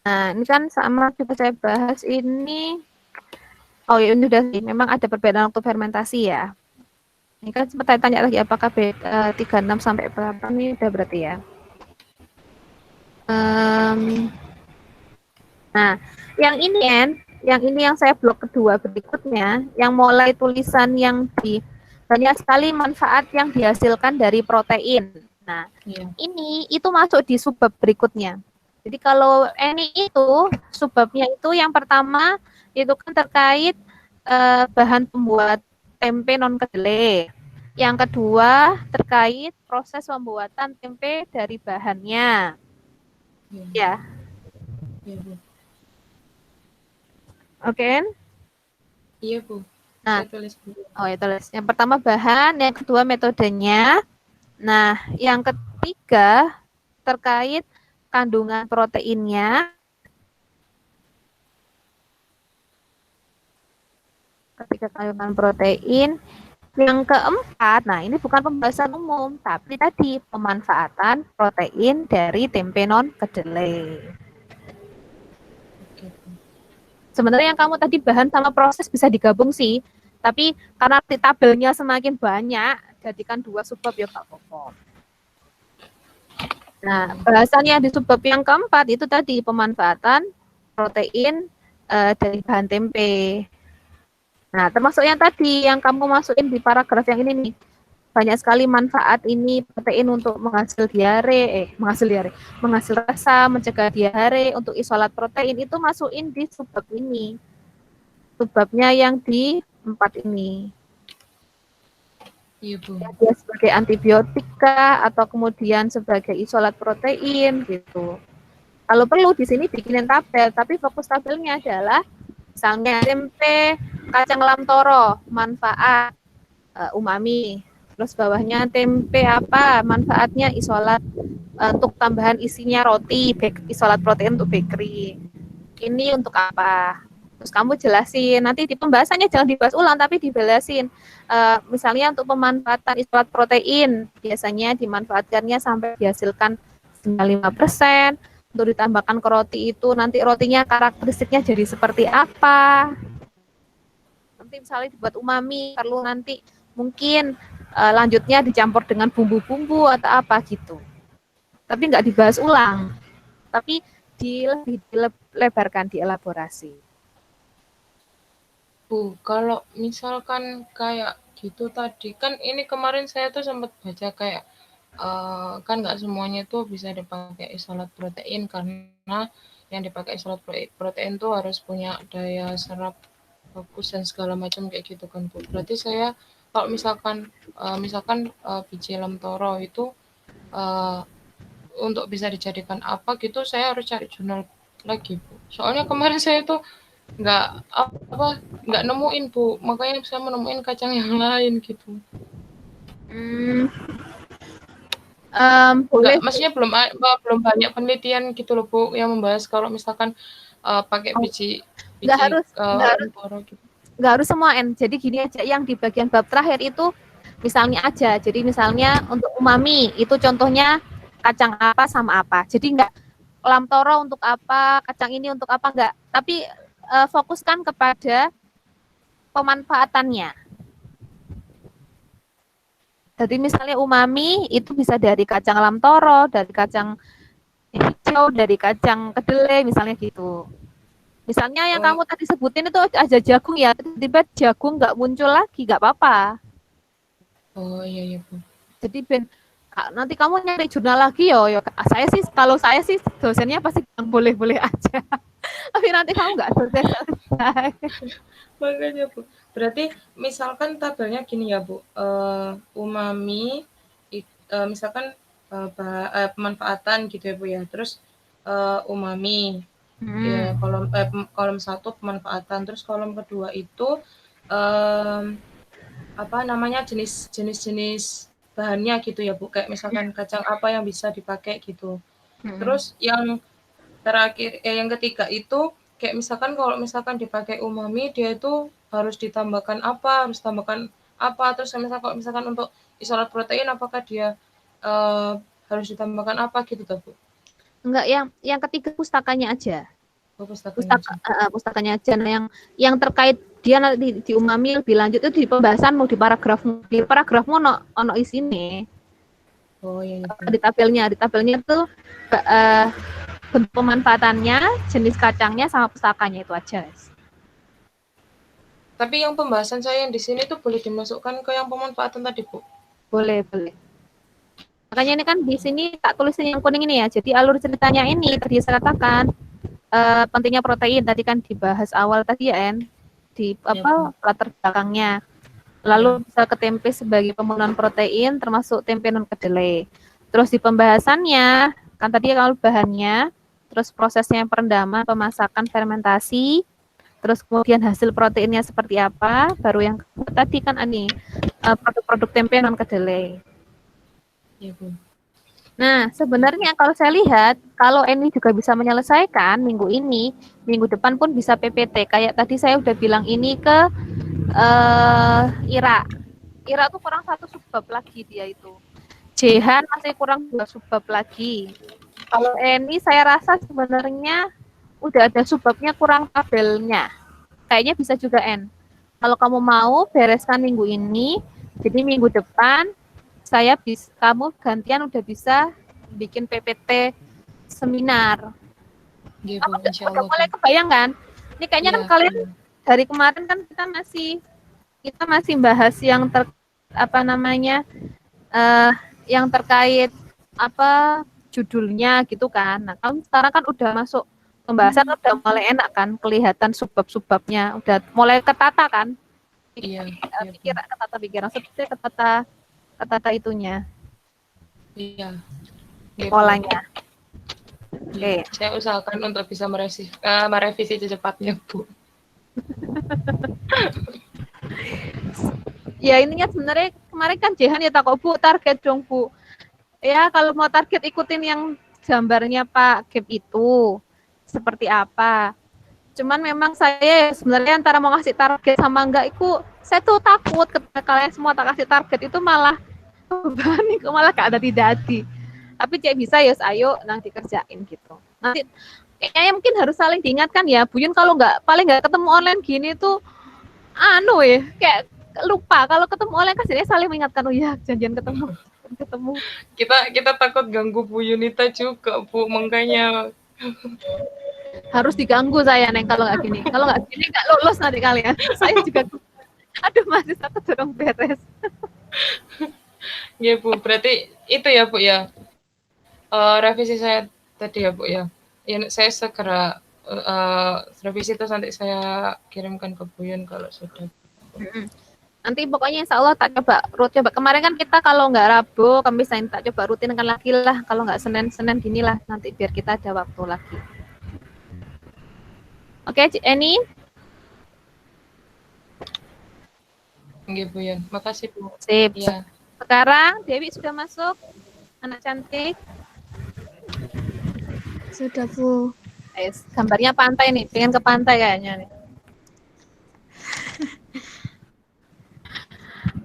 Nah, ini kan sama juga saya bahas ini. Oh ya, ini sudah sih. Memang ada perbedaan waktu fermentasi ya. Ini kan sempat tanya lagi apakah 36 sampai berapa nih udah berarti ya. Nah, yang ini yang saya blok kedua berikutnya, yang mulai tulisan yang banyak sekali manfaat yang dihasilkan dari protein. Nah, ini itu masuk di subbab berikutnya. Jadi kalau ini itu subbabnya itu yang pertama itu kan terkait bahan pembuat tempe non kedelai. Yang kedua terkait proses pembuatan tempe dari bahannya. Ya. Oke.
Iya, Bu.
Nah,
saya tulis dulu.
Oh ya tulis. Yang pertama bahan, yang kedua metodenya. Nah, yang ketiga terkait kandungan proteinnya. Ketika kandungan protein. Yang keempat, nah ini bukan pembahasan umum, tapi tadi pemanfaatan protein dari tempe non kedelai. Sebenarnya yang kamu tadi bahan sama proses bisa digabung sih, tapi karena di tabelnya semakin banyak, jadikan dua subbab ya Kak Koko. Nah, bahasannya di subbab yang keempat itu tadi pemanfaatan protein dari bahan tempe. Nah, termasuk yang tadi yang kamu masukin di paragraf yang ini nih. Banyak sekali manfaat ini protein untuk menghasil rasa, mencegah diare, untuk isolat protein itu masukin di subbab ini. Subbabnya yang di 4 ini.
Iya, Bu.
Dia sebagai antibiotika atau kemudian sebagai isolat protein gitu. Kalau perlu di sini bikinin tabel, tapi fokus tabelnya adalah misalnya tempe kacang lam toro, manfaat umami. Terus bawahnya tempe apa, manfaatnya isolat untuk tambahan isinya roti, isolat protein untuk bakery. Ini untuk apa? Terus kamu jelasin, nanti di pembahasannya jangan dibahas ulang, tapi dijelasin. Misalnya untuk pemanfaatan isolat protein, biasanya dimanfaatkannya sampai dihasilkan 5%, untuk ditambahkan ke roti itu, nanti rotinya karakteristiknya jadi seperti apa. nanti misalnya dibuat umami, perlu nanti mungkin lanjutnya dicampur dengan bumbu-bumbu atau apa gitu. Tapi nggak dibahas ulang, tapi lebih dilebarkan, dielaborasi.
Bu, kalau misalkan kayak gitu tadi, kan ini kemarin saya tuh sempat baca kayak kan nggak semuanya tuh bisa dipakai isolat protein karena yang dipakai isolat protein tuh harus punya daya serap bagus dan segala macam kayak gitu kan Bu. Berarti saya kalau misalkan biji lemtoro itu uh, untuk bisa dijadikan apa gitu, saya harus cari jurnal lagi Bu. Soalnya kemarin saya tuh nggak nggak nemuin Bu, makanya saya menemuin kacang yang lain gitu.
Boleh.
Maksudnya belum banyak penelitian gitu loh Bu yang membahas kalau misalkan pakai biji
nggak harus
lemtoro gitu.
Nggak harus semua N. Jadi gini aja, yang di bagian bab terakhir itu misalnya aja. Jadi misalnya untuk umami itu contohnya kacang apa sama apa. Jadi nggak lamtoro untuk apa, kacang ini untuk apa, enggak. Tapi fokuskan kepada pemanfaatannya. Jadi misalnya umami itu bisa dari kacang lamtoro, dari kacang hijau, dari kacang kedelai misalnya gitu. Misalnya yang kamu tadi sebutin itu ada jagung ya, tiba-tiba jagung nggak muncul lagi, nggak apa-apa.
Oh iya Bu.
Jadi nanti kamu nyari jurnal lagi yo. Kalau saya sih dosennya pasti bilang boleh-boleh aja. Tapi nanti kamu nggak selesai.
Makanya Bu. Berarti misalkan tabelnya gini ya Bu. Umami misalkan pemanfaatan gitu ya Bu ya. Terus umami. Ya, kolom 1 pemanfaatan, terus kolom kedua itu apa namanya jenis bahannya gitu ya Bu, kayak misalkan kacang apa yang bisa dipakai gitu. Terus yang terakhir yang ketiga itu kayak misalkan kalau misalkan dipakai umami dia itu harus ditambahkan apa, terus kalau misalkan untuk isolat protein apakah dia harus ditambahkan apa gitu tuh Bu?
Enggak, yang ketiga pustakanya aja.
Pustakanya
aja. Nah, yang terkait dia nanti di umami lebih lanjut itu di pembahasan mau di paragrafmu ono isine.
Oh iya.
Di tabelnya tuh bentuk pemanfaatannya, jenis kacangnya sama pustakanya itu aja.
Tapi yang pembahasan saya yang di sini tuh boleh dimasukkan ke yang pemanfaatan tadi Bu?
Boleh. Makanya ini kan di sini tak tulisin yang kuning ini ya. Jadi alur ceritanya ini tadi saya katakan pentingnya protein tadi kan dibahas awal tadi ya di latar belakangnya. Lalu bisa ke tempe sebagai pemenuhan protein termasuk tempe non kedelai. Terus di pembahasannya kan tadi kalau bahannya, terus prosesnya perendaman, pemasakan, fermentasi, terus kemudian hasil proteinnya seperti apa, baru yang tadi kan produk-produk tempe non kedelai.
Ya, Bu.
Nah, sebenarnya kalau saya lihat, kalau Eni juga bisa menyelesaikan minggu ini, minggu depan pun bisa PPT. Kayak tadi saya udah bilang ini ke Ira. Ira tuh kurang 1 subbab lagi dia itu. Jehan masih kurang 2 subbab lagi. Kalau Eni saya rasa sebenarnya udah ada subbabnya kurang tabelnya. Kayaknya bisa juga N. Kalau kamu mau bereskan minggu ini, jadi minggu depan kamu gantian udah bisa bikin PPT seminar.
Ya, Bu,
udah mulai kebayang kan? Ini kayaknya kan kalian dari kemarin kan kita masih bahas yang yang terkait judulnya gitu kan. Nah, kalau sekarang kan udah masuk pembahasan udah mulai enak kan, kelihatan subbab-subbabnya udah mulai ketata kan.
Iya.
Pikiran seperti ketata itunya.
Iya.
Polanya.
Oke. Saya usahakan untuk bisa merevisi secepatnya, Bu.
Ya intinya sebenarnya kemarin kan Jehan ya takut Bu target dong Bu. Ya kalau mau target ikutin yang gambarnya Pak Gap itu seperti apa. Cuman memang saya sebenarnya antara mau ngasih target sama enggak itu saya tuh takut ketika kalian semua tak kasih target itu malah gak ada tidak. Tapi cek bisa ya ayo nanti kerjain gitu. Nanti kayaknya mungkin harus saling diingatkan ya Bu Yun, kalau paling nggak ketemu online gini tuh anu ya, kayak lupa kalau ketemu oleh kasih saling mengingatkan, oh ya janjian ketemu.
Kita takut ganggu Bu Yunita juga, Bu, makanya
Harus diganggu saya Neng kalau nggak gini. Kalau nggak gini nggak lulus nanti kalian. Saya juga aduh masih satu dorong beres.
ya Bu, berarti itu ya Bu ya. Revisi saya tadi ya Bu ya. Ya saya segera revisi terus nanti saya kirimkan ke Bu Yun kalau sudah.
Nanti pokoknya insya Allah tak coba coba. Kemarin kan kita kalau nggak Rabu, Kamis, Senin tak coba rutinkan lagi lah. Kalau nggak Senin gini lah. Nanti biar kita ada waktu lagi. Oke, Eni.
Oke Bu Yun, makasih Bu.
Sip.
Ya.
Sekarang Dewi sudah masuk. Anak cantik.
Sudah, Bu.
Gambarnya pantai nih, pengen ke pantai kayaknya nih.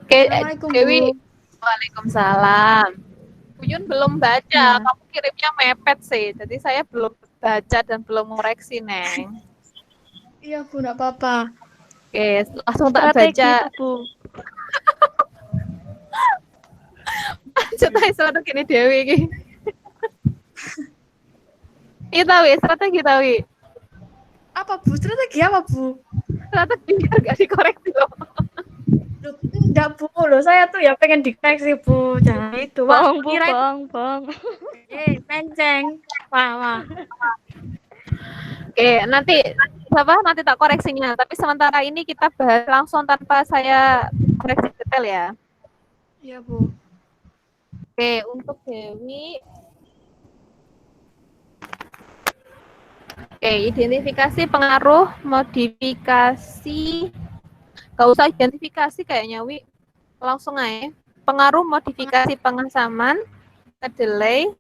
Oke,
Assalamualaikum,
Dewi.
Bu.
Waalaikumsalam. Bu Yun belum baca,
Ya.
kamu kirimnya mepet sih. Jadi saya belum baca dan belum ngoreksi, Neng.
Iya, Bu, enggak apa-apa.
Oke, langsung tak
Strategi
baca.
itu, Bu.
Cetai strategi ini Dewi ini. Iya tahu, strategi tahu.
Apa, Bu? Strategi apa, Bu?
Strategi biar gak dikoreksi loh.
Loh, enggak, Bu. Loh, saya tuh ya pengen dikoreksi, Bu. Jangan itu. Wah,
Bang, Bu,
kira itu
bang.
menceng. Wah.
Oke, nanti tak koreksinya. Tapi sementara ini kita bahas langsung tanpa saya koreksi detail ya.
Iya, Bu.
Oke, untuk Dewi. Oke, identifikasi pengaruh, modifikasi. Gak usah identifikasi kayaknya, Wi. Langsung aja. Pengaruh modifikasi pengasaman, kedelai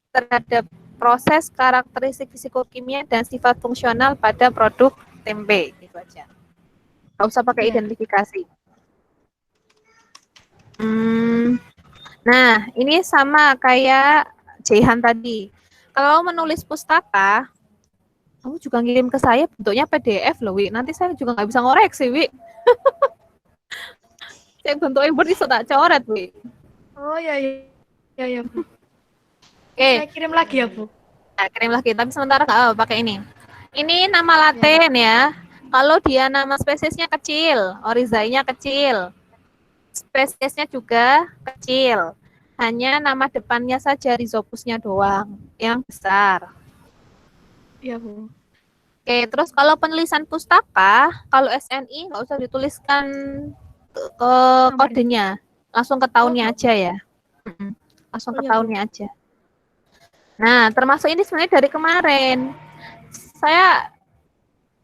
terhadap proses karakteristik fisikokimia dan sifat fungsional pada produk tempe. Gitu aja. Gak usah pakai identifikasi. Nah, ini sama kayak Jehan tadi. Kalau menulis pustaka, kamu juga ngirim ke saya bentuknya PDF loh, Wi. Nanti saya juga nggak bisa ngoreksi, Wi. Saya bentuknya bisa tak coret, Wi.
Oh, iya, Bu.
Oke.
Saya kirim lagi ya, Bu.
Nah, kirim lagi, tapi sementara nggak pakai ini. Ini nama laten ya. Kalau dia nama spesiesnya kecil, orizainya kecil, spesiesnya juga kecil. Hanya nama depannya saja rhizopusnya doang yang besar.
Iya, Bu.
Oke, terus kalau penulisan pustaka, kalau SNI nggak usah dituliskan ke kodenya, langsung ke tahunnya aja ya. Langsung ke tahunnya aja. Nah, termasuk ini sebenarnya dari kemarin. Saya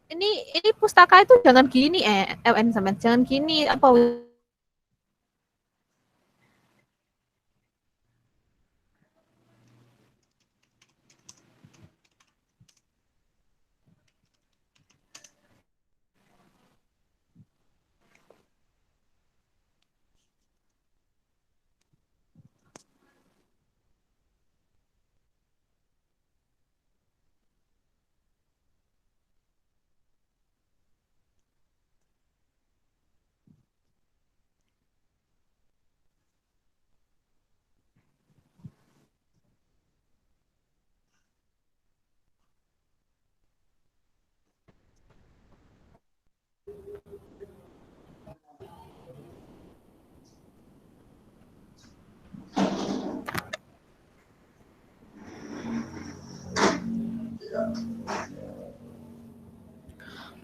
ini pustaka itu jangan gini jangan gini apa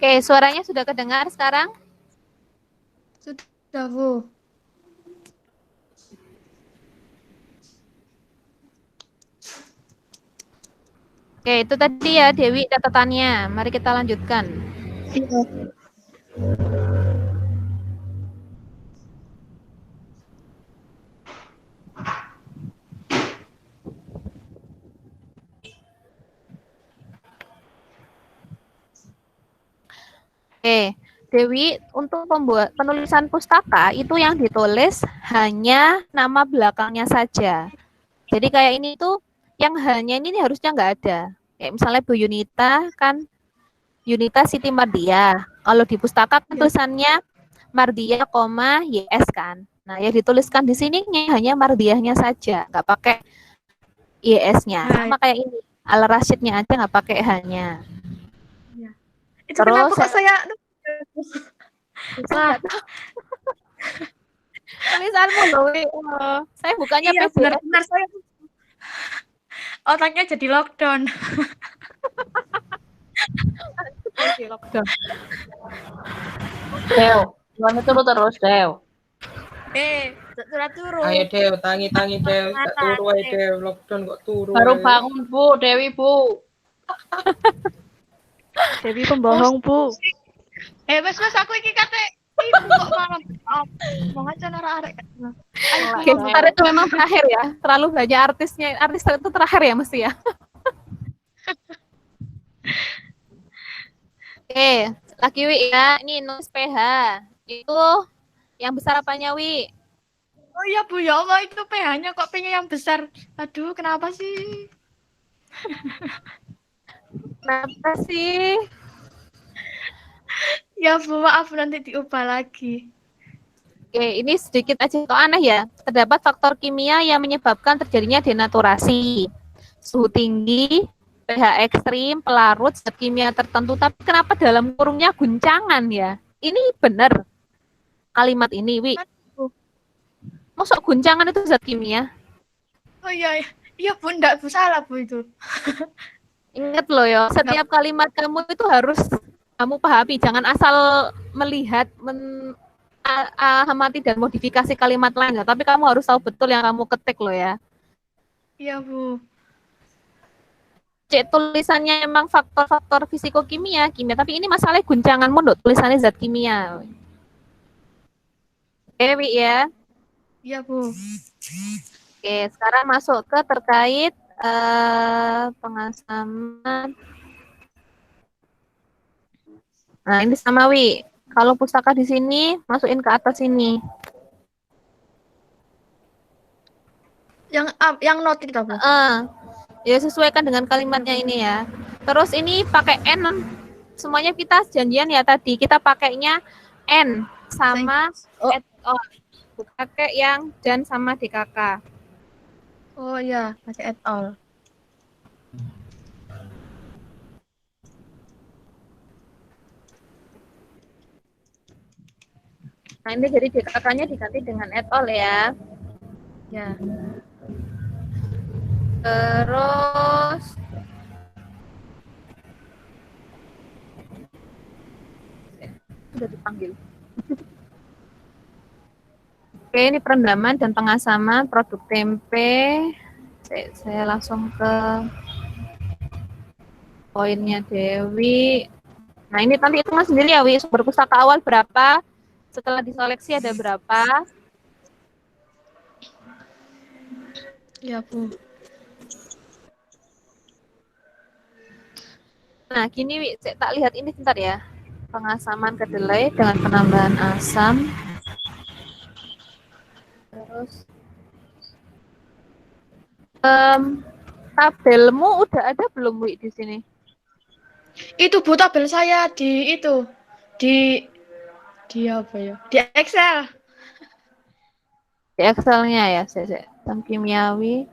Oke, suaranya sudah kedengar sekarang?
Sudah, Bu.
Oke, itu tadi ya Dewi catatannya. Mari kita lanjutkan. Oke, Dewi, untuk penulisan pustaka itu yang ditulis hanya nama belakangnya saja. Jadi kayak ini tuh yang hanya ini harusnya nggak ada. Kayak misalnya Bu Yunita kan Yunita Siti Mardia. Kalau di pustaka kan tulisannya Mardiyah, YS kan. Nah, yang dituliskan di sini hanya Mardiyahnya saja, nggak pakai YS-nya.
Nah,
Sama kayak ini, Al Rasyidnya aja nggak pakai hanya.
iya. Itu
Terus
kenapa kok saya
saya nggak tahu tulisanmu loh. Saya bukannya
iya
PDF.
benar-benar saya otaknya jadi lockdown.
Di lockdown.
Dew, gimana turu terus, Dew?
Surat turun.
Ayo Dew, tangi Dew, tak turu aja Dew, lockdown kok turu.
Baru
ae.
bangun, Bu, Dewi, Bu.
Dewi pembohong, Bu.
Wes aku iki kate ibu kok malam. Mau ngaca nara arek.
Oke, sebentar itu memang terakhir ya. Terlalu banyak artisnya. Artis itu terakhir ya mesti ya. Oke, lagi Wi ya. Ini nulis PH. Itu yang besar apanya Wi?
Oh iya Bu, ya Allah itu pH-nya kok pengen yang besar. Aduh, kenapa sih?
Kenapa sih?
Ya Bu, maaf nanti diubah lagi.
Oke, ini sedikit aja kok aneh ya. Terdapat faktor kimia yang menyebabkan terjadinya denaturasi. Suhu tinggi, pH ekstrim, pelarut, zat kimia tertentu. Tapi kenapa dalam kurungnya guncangan ya? Ini benar kalimat ini, Wi. Masuk guncangan itu zat kimia?
Oh iya, iya Bu, enggak Bu, salah Bu itu.
Ingat loh ya, setiap kalimat kamu itu harus kamu pahami. Jangan asal melihat, amati dan modifikasi kalimat lain. Ya. Tapi kamu harus tahu betul yang kamu ketik loh ya.
Iya Bu.
Cek tulisannya emang faktor-faktor fisiko-kimia, kimia. Tapi ini masalahnya guncanganmu, Dok. Tulisannya zat kimia. Oke, Wi ya.
Iya Bu.
Oke, sekarang masuk ke terkait pengasaman. Nah, ini sama Wi. Kalau pustaka di sini, masukin ke atas ini.
Yang note itu Bu.
Ya sesuaikan dengan kalimatnya ini ya. Terus ini pakai N. Semuanya kita janjian ya tadi. Kita pakainya N sama pakai yang dan sama DKK.
Oh iya, pakai et al.
Nah, ini jadi DKK-nya diganti dengan et al ya.
Ya.
Terus sudah dipanggil. Oke, ini perendaman dan pengasaman produk tempe. Saya langsung ke poinnya Dewi. Nah, ini nanti hitungan sendiri ya, Wi. Sumber pustaka awal berapa? Setelah diseleksi ada berapa?
Ya Bu.
Nah, gini Wi, saya tak lihat ini sebentar ya. Pengasaman kedelai dengan penambahan asam. Terus tabelmu udah ada belum Wi di sini?
Itu Bu, tabel saya di itu. Di apa ya? Di Excel.
Di Excel-nya ya, tentang kimiawi.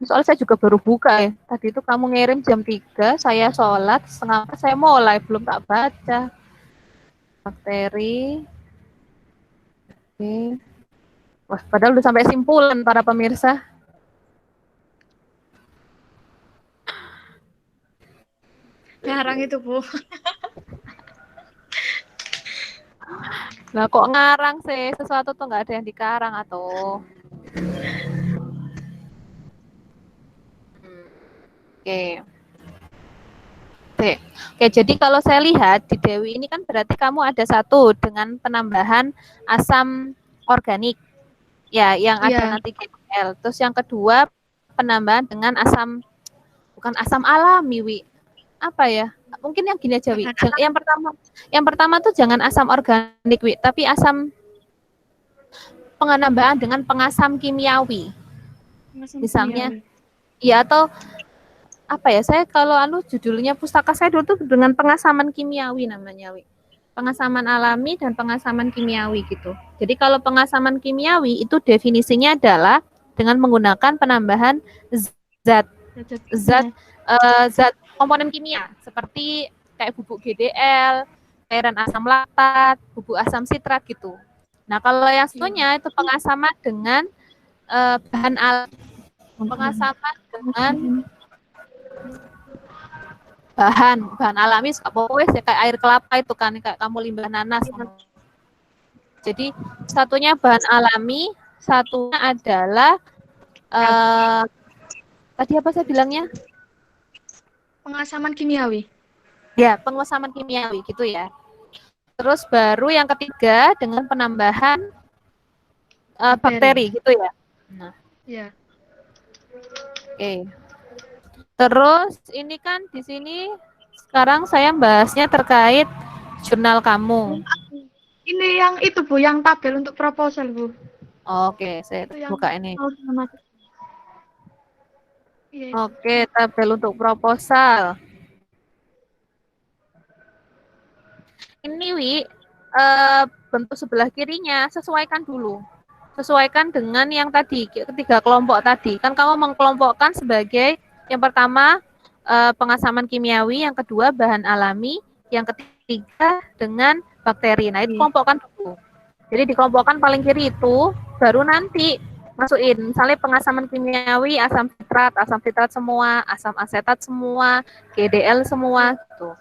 Soalnya saya juga baru buka ya. Tadi itu kamu ngirim jam 3, saya sholat, setengah 4 saya mulai, belum tak baca. Bakteri. Oke. Wah, padahal udah sampai simpulan para pemirsa.
Ngarang itu Bu.
Lah kok ngarang sih? Sesuatu tuh nggak ada yang dikarang atau. Oke. Oke, jadi kalau saya lihat di Dewi ini kan berarti kamu ada satu dengan penambahan asam organik. Ya, yang ada nanti GL. Terus yang kedua penambahan dengan asam, bukan asam alami, Wi. Apa ya? Mungkin yang gini aja, Wi. Yang pertama tuh jangan asam organik, Wi, tapi asam penambahan dengan pengasam kimiawi. Misalnya, ya atau apa ya? Saya kalau judulnya pustaka saya dulu tuh dengan pengasaman kimiawi namanya, Wi. pengasaman alami dan pengasaman kimiawi gitu. Jadi kalau pengasaman kimiawi itu definisinya adalah dengan menggunakan penambahan zat zat zat komponen kimia seperti kayak bubuk GDL, cairan asam laktat, bubuk asam sitrat gitu. Nah, kalau yang satunya itu pengasaman dengan bahan pengasaman dengan bahan alami pokoknya kayak air kelapa itu kan kayak kamu limbah nanas. Jadi satunya bahan alami, satunya adalah tadi apa saya bilangnya?
Pengasaman kimiawi.
Ya, pengasaman kimiawi gitu ya. Terus baru yang ketiga dengan penambahan bakteri gitu ya. Nah.
Ya.
Oke. Terus ini kan di sini sekarang saya bahasnya terkait jurnal kamu.
Ini yang itu Bu, yang tabel untuk proposal Bu.
Oke, saya buka ini.
Iya.
Oke, tabel untuk proposal. Ini Wi, bentuk sebelah kirinya sesuaikan dulu. Sesuaikan dengan yang tadi, ketiga kelompok tadi. Kan kamu mengkelompokkan sebagai yang pertama pengasaman kimiawi, yang kedua bahan alami, yang ketiga dengan bakteri. Nah, itu kelompokkan dulu. Jadi dikelompokkan paling kiri itu, baru nanti masukin misalnya pengasaman kimiawi, asam sitrat semua, asam asetat semua, GDL semua gitu.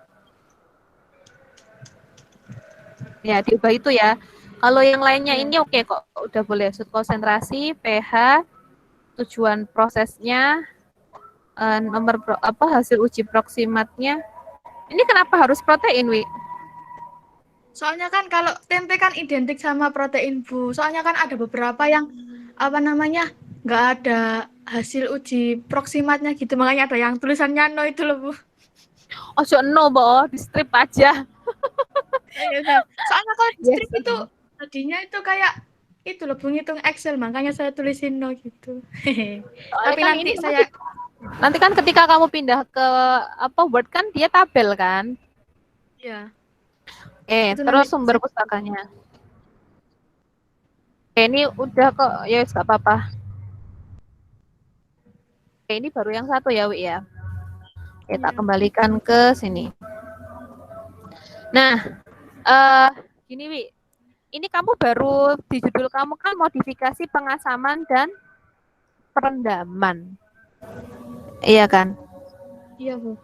Ya, diubah itu ya. Kalau yang lainnya ini oke kok, udah boleh. Konsentrasi, pH, tujuan prosesnya, nomor hasil uji proksimatnya. Ini kenapa harus protein, Wi?
Soalnya kan kalau tempe kan identik sama protein Bu. Soalnya kan ada beberapa yang nggak ada hasil uji proksimatnya gitu. Makanya ada yang tulisannya no itu loh Bu.
Oh, no, Bo, di strip aja.
Soalnya kalau di strip itu tadinya itu kayak itu loh Bu, ngitung Excel, makanya saya tulisin no gitu. Tapi
kan
nanti saya
nanti kan ketika kamu pindah ke Word kan dia tabel kan?
Ya.
Terus sumber pustakanya. Ini udah kok, ya nggak apa-apa. Ini baru yang satu ya, Wi ya. Kita kembalikan ke sini. Nah, gini Wi, ini kamu baru di judul kamu kan modifikasi pengasaman dan perendaman. Iya kan?
Iya, Bu.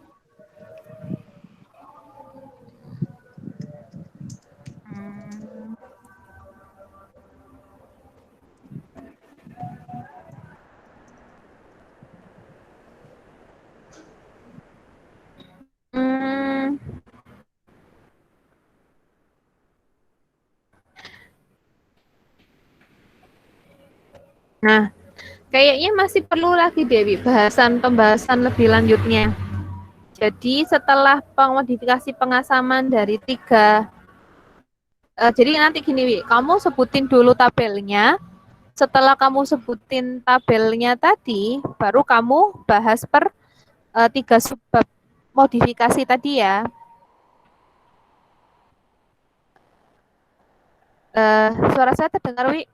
Nah, kayaknya masih perlu lagi Dewi pembahasan lebih lanjutnya. Jadi setelah pemodifikasi pengasaman dari 3 jadi nanti gini Wi, kamu sebutin dulu tabelnya. Setelah kamu sebutin tabelnya tadi, baru kamu bahas per 3 subbab modifikasi tadi ya. Suara saya terdengar Wi?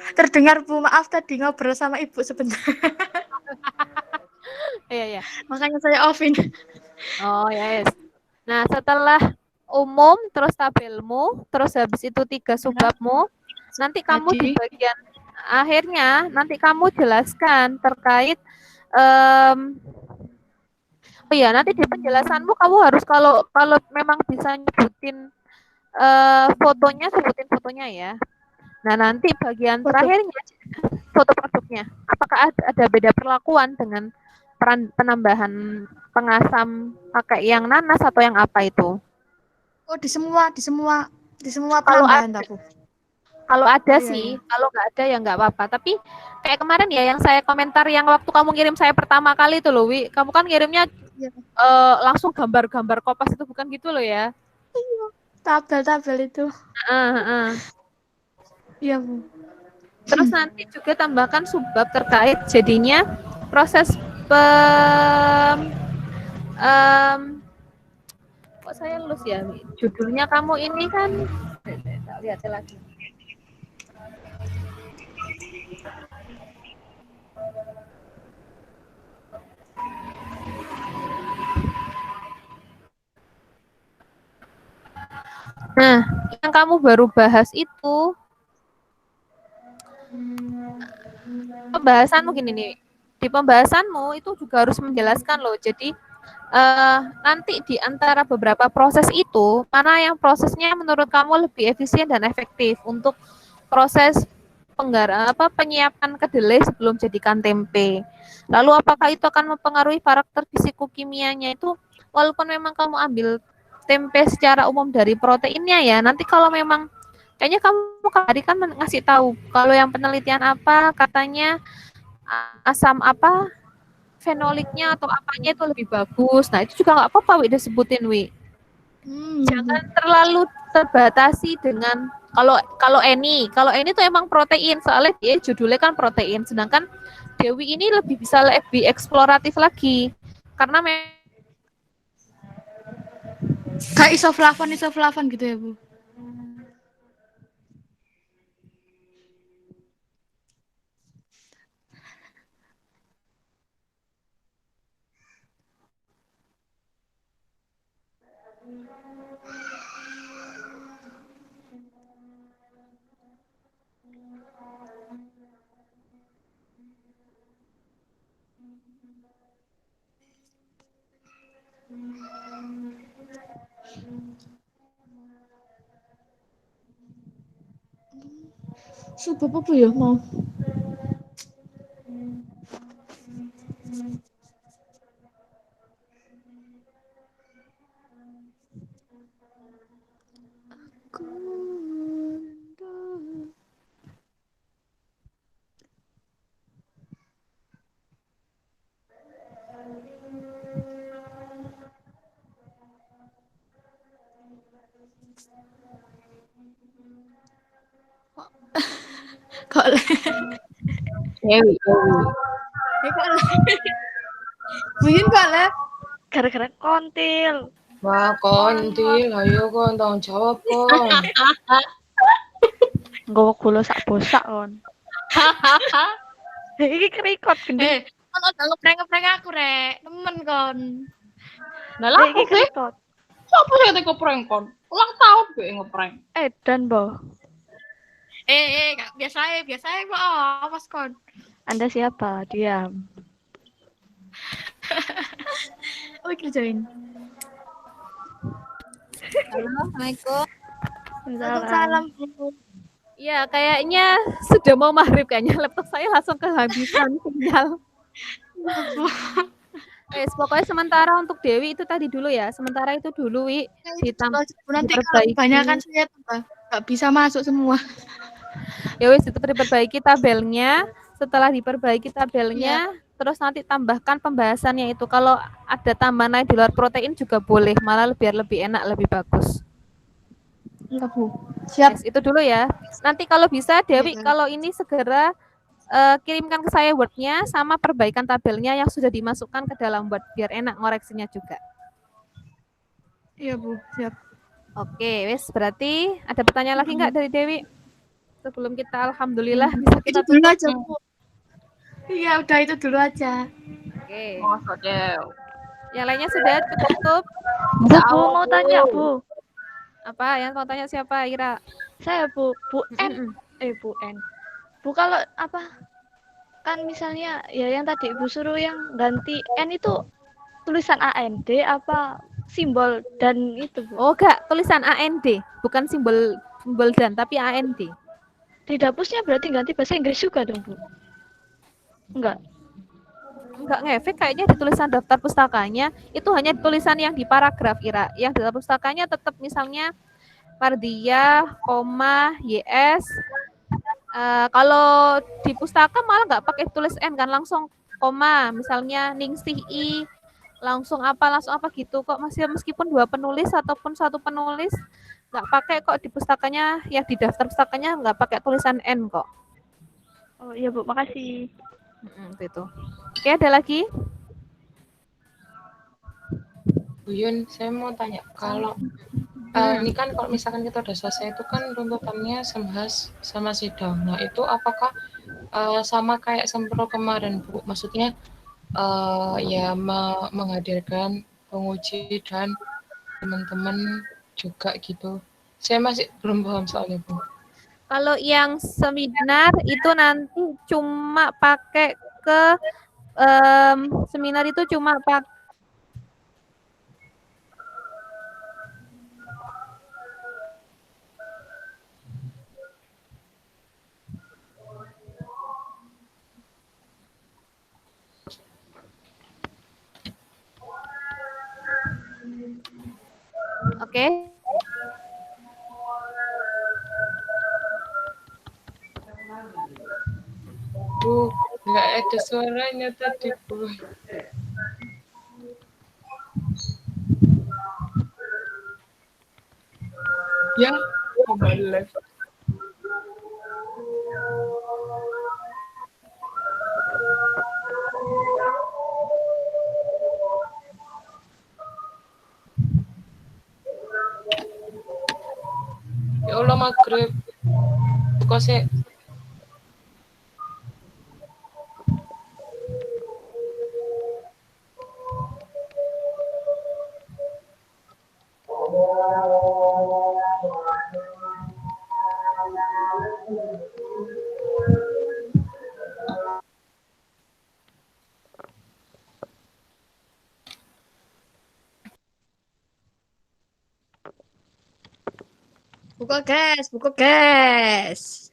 Terdengar Bu, maaf tadi ngobrol sama Ibu sebentar.
Iya.
Makanya saya offin.
Oh ya, yes. Nah, setelah umum, terus tabelmu, terus habis itu 3 subbabmu, nanti kamu di bagian akhirnya, nanti kamu jelaskan terkait oh ya, nanti di penjelasanmu kamu harus kalau memang bisa nyebutin fotonya, sebutin fotonya ya. Nah, nanti bagian terakhirnya foto produknya. Apakah ada beda perlakuan dengan penambahan pengasam pakai yang nanas atau yang apa itu?
Oh, di semua penambahan Bu.
Kalau ada sih, kalau nggak ada ya nggak apa-apa. Tapi kayak kemarin ya yang saya komentar yang waktu kamu ngirim saya pertama kali itu loh, Wi. Kamu kan ngirimnya langsung gambar-gambar kopas itu bukan gitu loh ya?
Iya, tabel-tabel itu. Iya, Bu.
Terus nanti juga tambahkan subbab terkait jadinya proses Kok saya lulus ya? Judulnya kamu ini kan, tak lihat lagi. Nah, yang kamu baru bahas itu pembahasanmu gini nih. Di pembahasanmu itu juga harus menjelaskan loh. Jadi nanti di antara beberapa proses itu, mana yang prosesnya menurut kamu lebih efisien dan efektif untuk proses penyiapan kedelai sebelum jadikan tempe. Lalu apakah itu akan mempengaruhi karakter fisikokimianya itu, walaupun memang kamu ambil tempe secara umum dari proteinnya ya, nanti kalau memang kayaknya kamu tadi kan ngasih tahu kalau yang penelitian apa katanya asam apa fenoliknya atau apanya itu lebih bagus. Nah itu juga nggak apa-apa Wi disebutin Wi. Jangan terlalu terbatasi dengan kalau Eni itu emang protein soalnya dia judulnya kan protein, sedangkan Dewi ini bisa lebih eksploratif lagi karena
Kayak isoflavon gitu ya, Bu. Sebab apa ya mau? Kok
Dewi.
mungkin kok le
Gara-gara kontil.
Wah, kontil, ayo kon tanggung jawab kon.
Nggawa gula sak bosak kon. Iki kerikot gendeng.
kon udah ngepreng aku rek, temen kon.
Nah lah
Iki kerikot.
apa sih teko prank kon? Ulang tahun gue ngeprank.
Dan Bo,
biasa kok awas kon.
Anda siapa? Diam.
Oh, kerjain.
Halo, Assalamualaikum.
Salam.
Ya, kayaknya sudah mau maghrib kayaknya laptop saya langsung kehabisan sinyal. Pokoknya sementara untuk Dewi itu tadi dulu ya. Sementara itu dulu Wi
Nanti kalau kebanyakan saya nggak bisa masuk semua.
Ya wis itu diperbaiki tabelnya. Setelah diperbaiki tabelnya, terus nanti tambahkan pembahasannya itu. Kalau ada tambahan lain di luar protein juga boleh, malah biar lebih enak, lebih bagus.
Iya, Bu. Siap.
Yes, itu dulu ya. Nanti kalau bisa Dewi, kalau ini segera kirimkan ke saya Word-nya sama perbaikan tabelnya yang sudah dimasukkan ke dalam Word biar enak ngoreksinya juga.
Iya, Bu. Siap.
Oke, wes berarti ada pertanyaan lagi nggak dari Dewi? Sebelum kita alhamdulillah bisa kita
itu dulu aja, Bu. Iya, udah itu dulu aja.
Oke.
Masa deh.
Yang lainnya sudah cukup?
Bu, mau tanya, Bu.
Apa yang mau tanya siapa, Ira?
Saya Bu N. Bu N. Bu kalau apa? Kan misalnya ya yang tadi Ibu suruh yang ganti N itu tulisan AND apa simbol dan itu, Bu.
Oh, enggak, tulisan AND, bukan simbol dan tapi AND.
Di dapusnya berarti ganti bahasa Inggris juga dong, Bu? Enggak
ngefek kayaknya di tulisan daftar pustakanya itu hanya tulisan yang di paragraf Ira. Yang di daftar pustakanya tetap misalnya Pardia, koma, YS. Kalau di pustaka malah nggak pakai tulis N kan, langsung koma, misalnya Ningsih I, langsung apa gitu kok, meskipun dua penulis ataupun satu penulis nggak pakai kok di pustakanya, ya di daftar pustakanya nggak pakai tulisan N kok.
Oh iya Bu, makasih.
Itu. Oke, ada lagi?
Bu Yun, saya mau tanya, kalau ini kan kalau misalkan kita udah selesai itu kan runtutannya semhas sama sidang. Nah, itu apakah sama kayak sempro kemarin, Bu? Maksudnya ya menghadirkan penguji dan teman-teman juga gitu. Saya masih belum paham soalnya, Bu.
Kalau yang seminar itu nanti cuma pakai ke seminar itu cuma pakai oke.
Bu, nggak ada suaranya tadi, Bu. Ya, kembali live. Ya Allah, maghrib. Buka sih.
Buka guys, buka guys.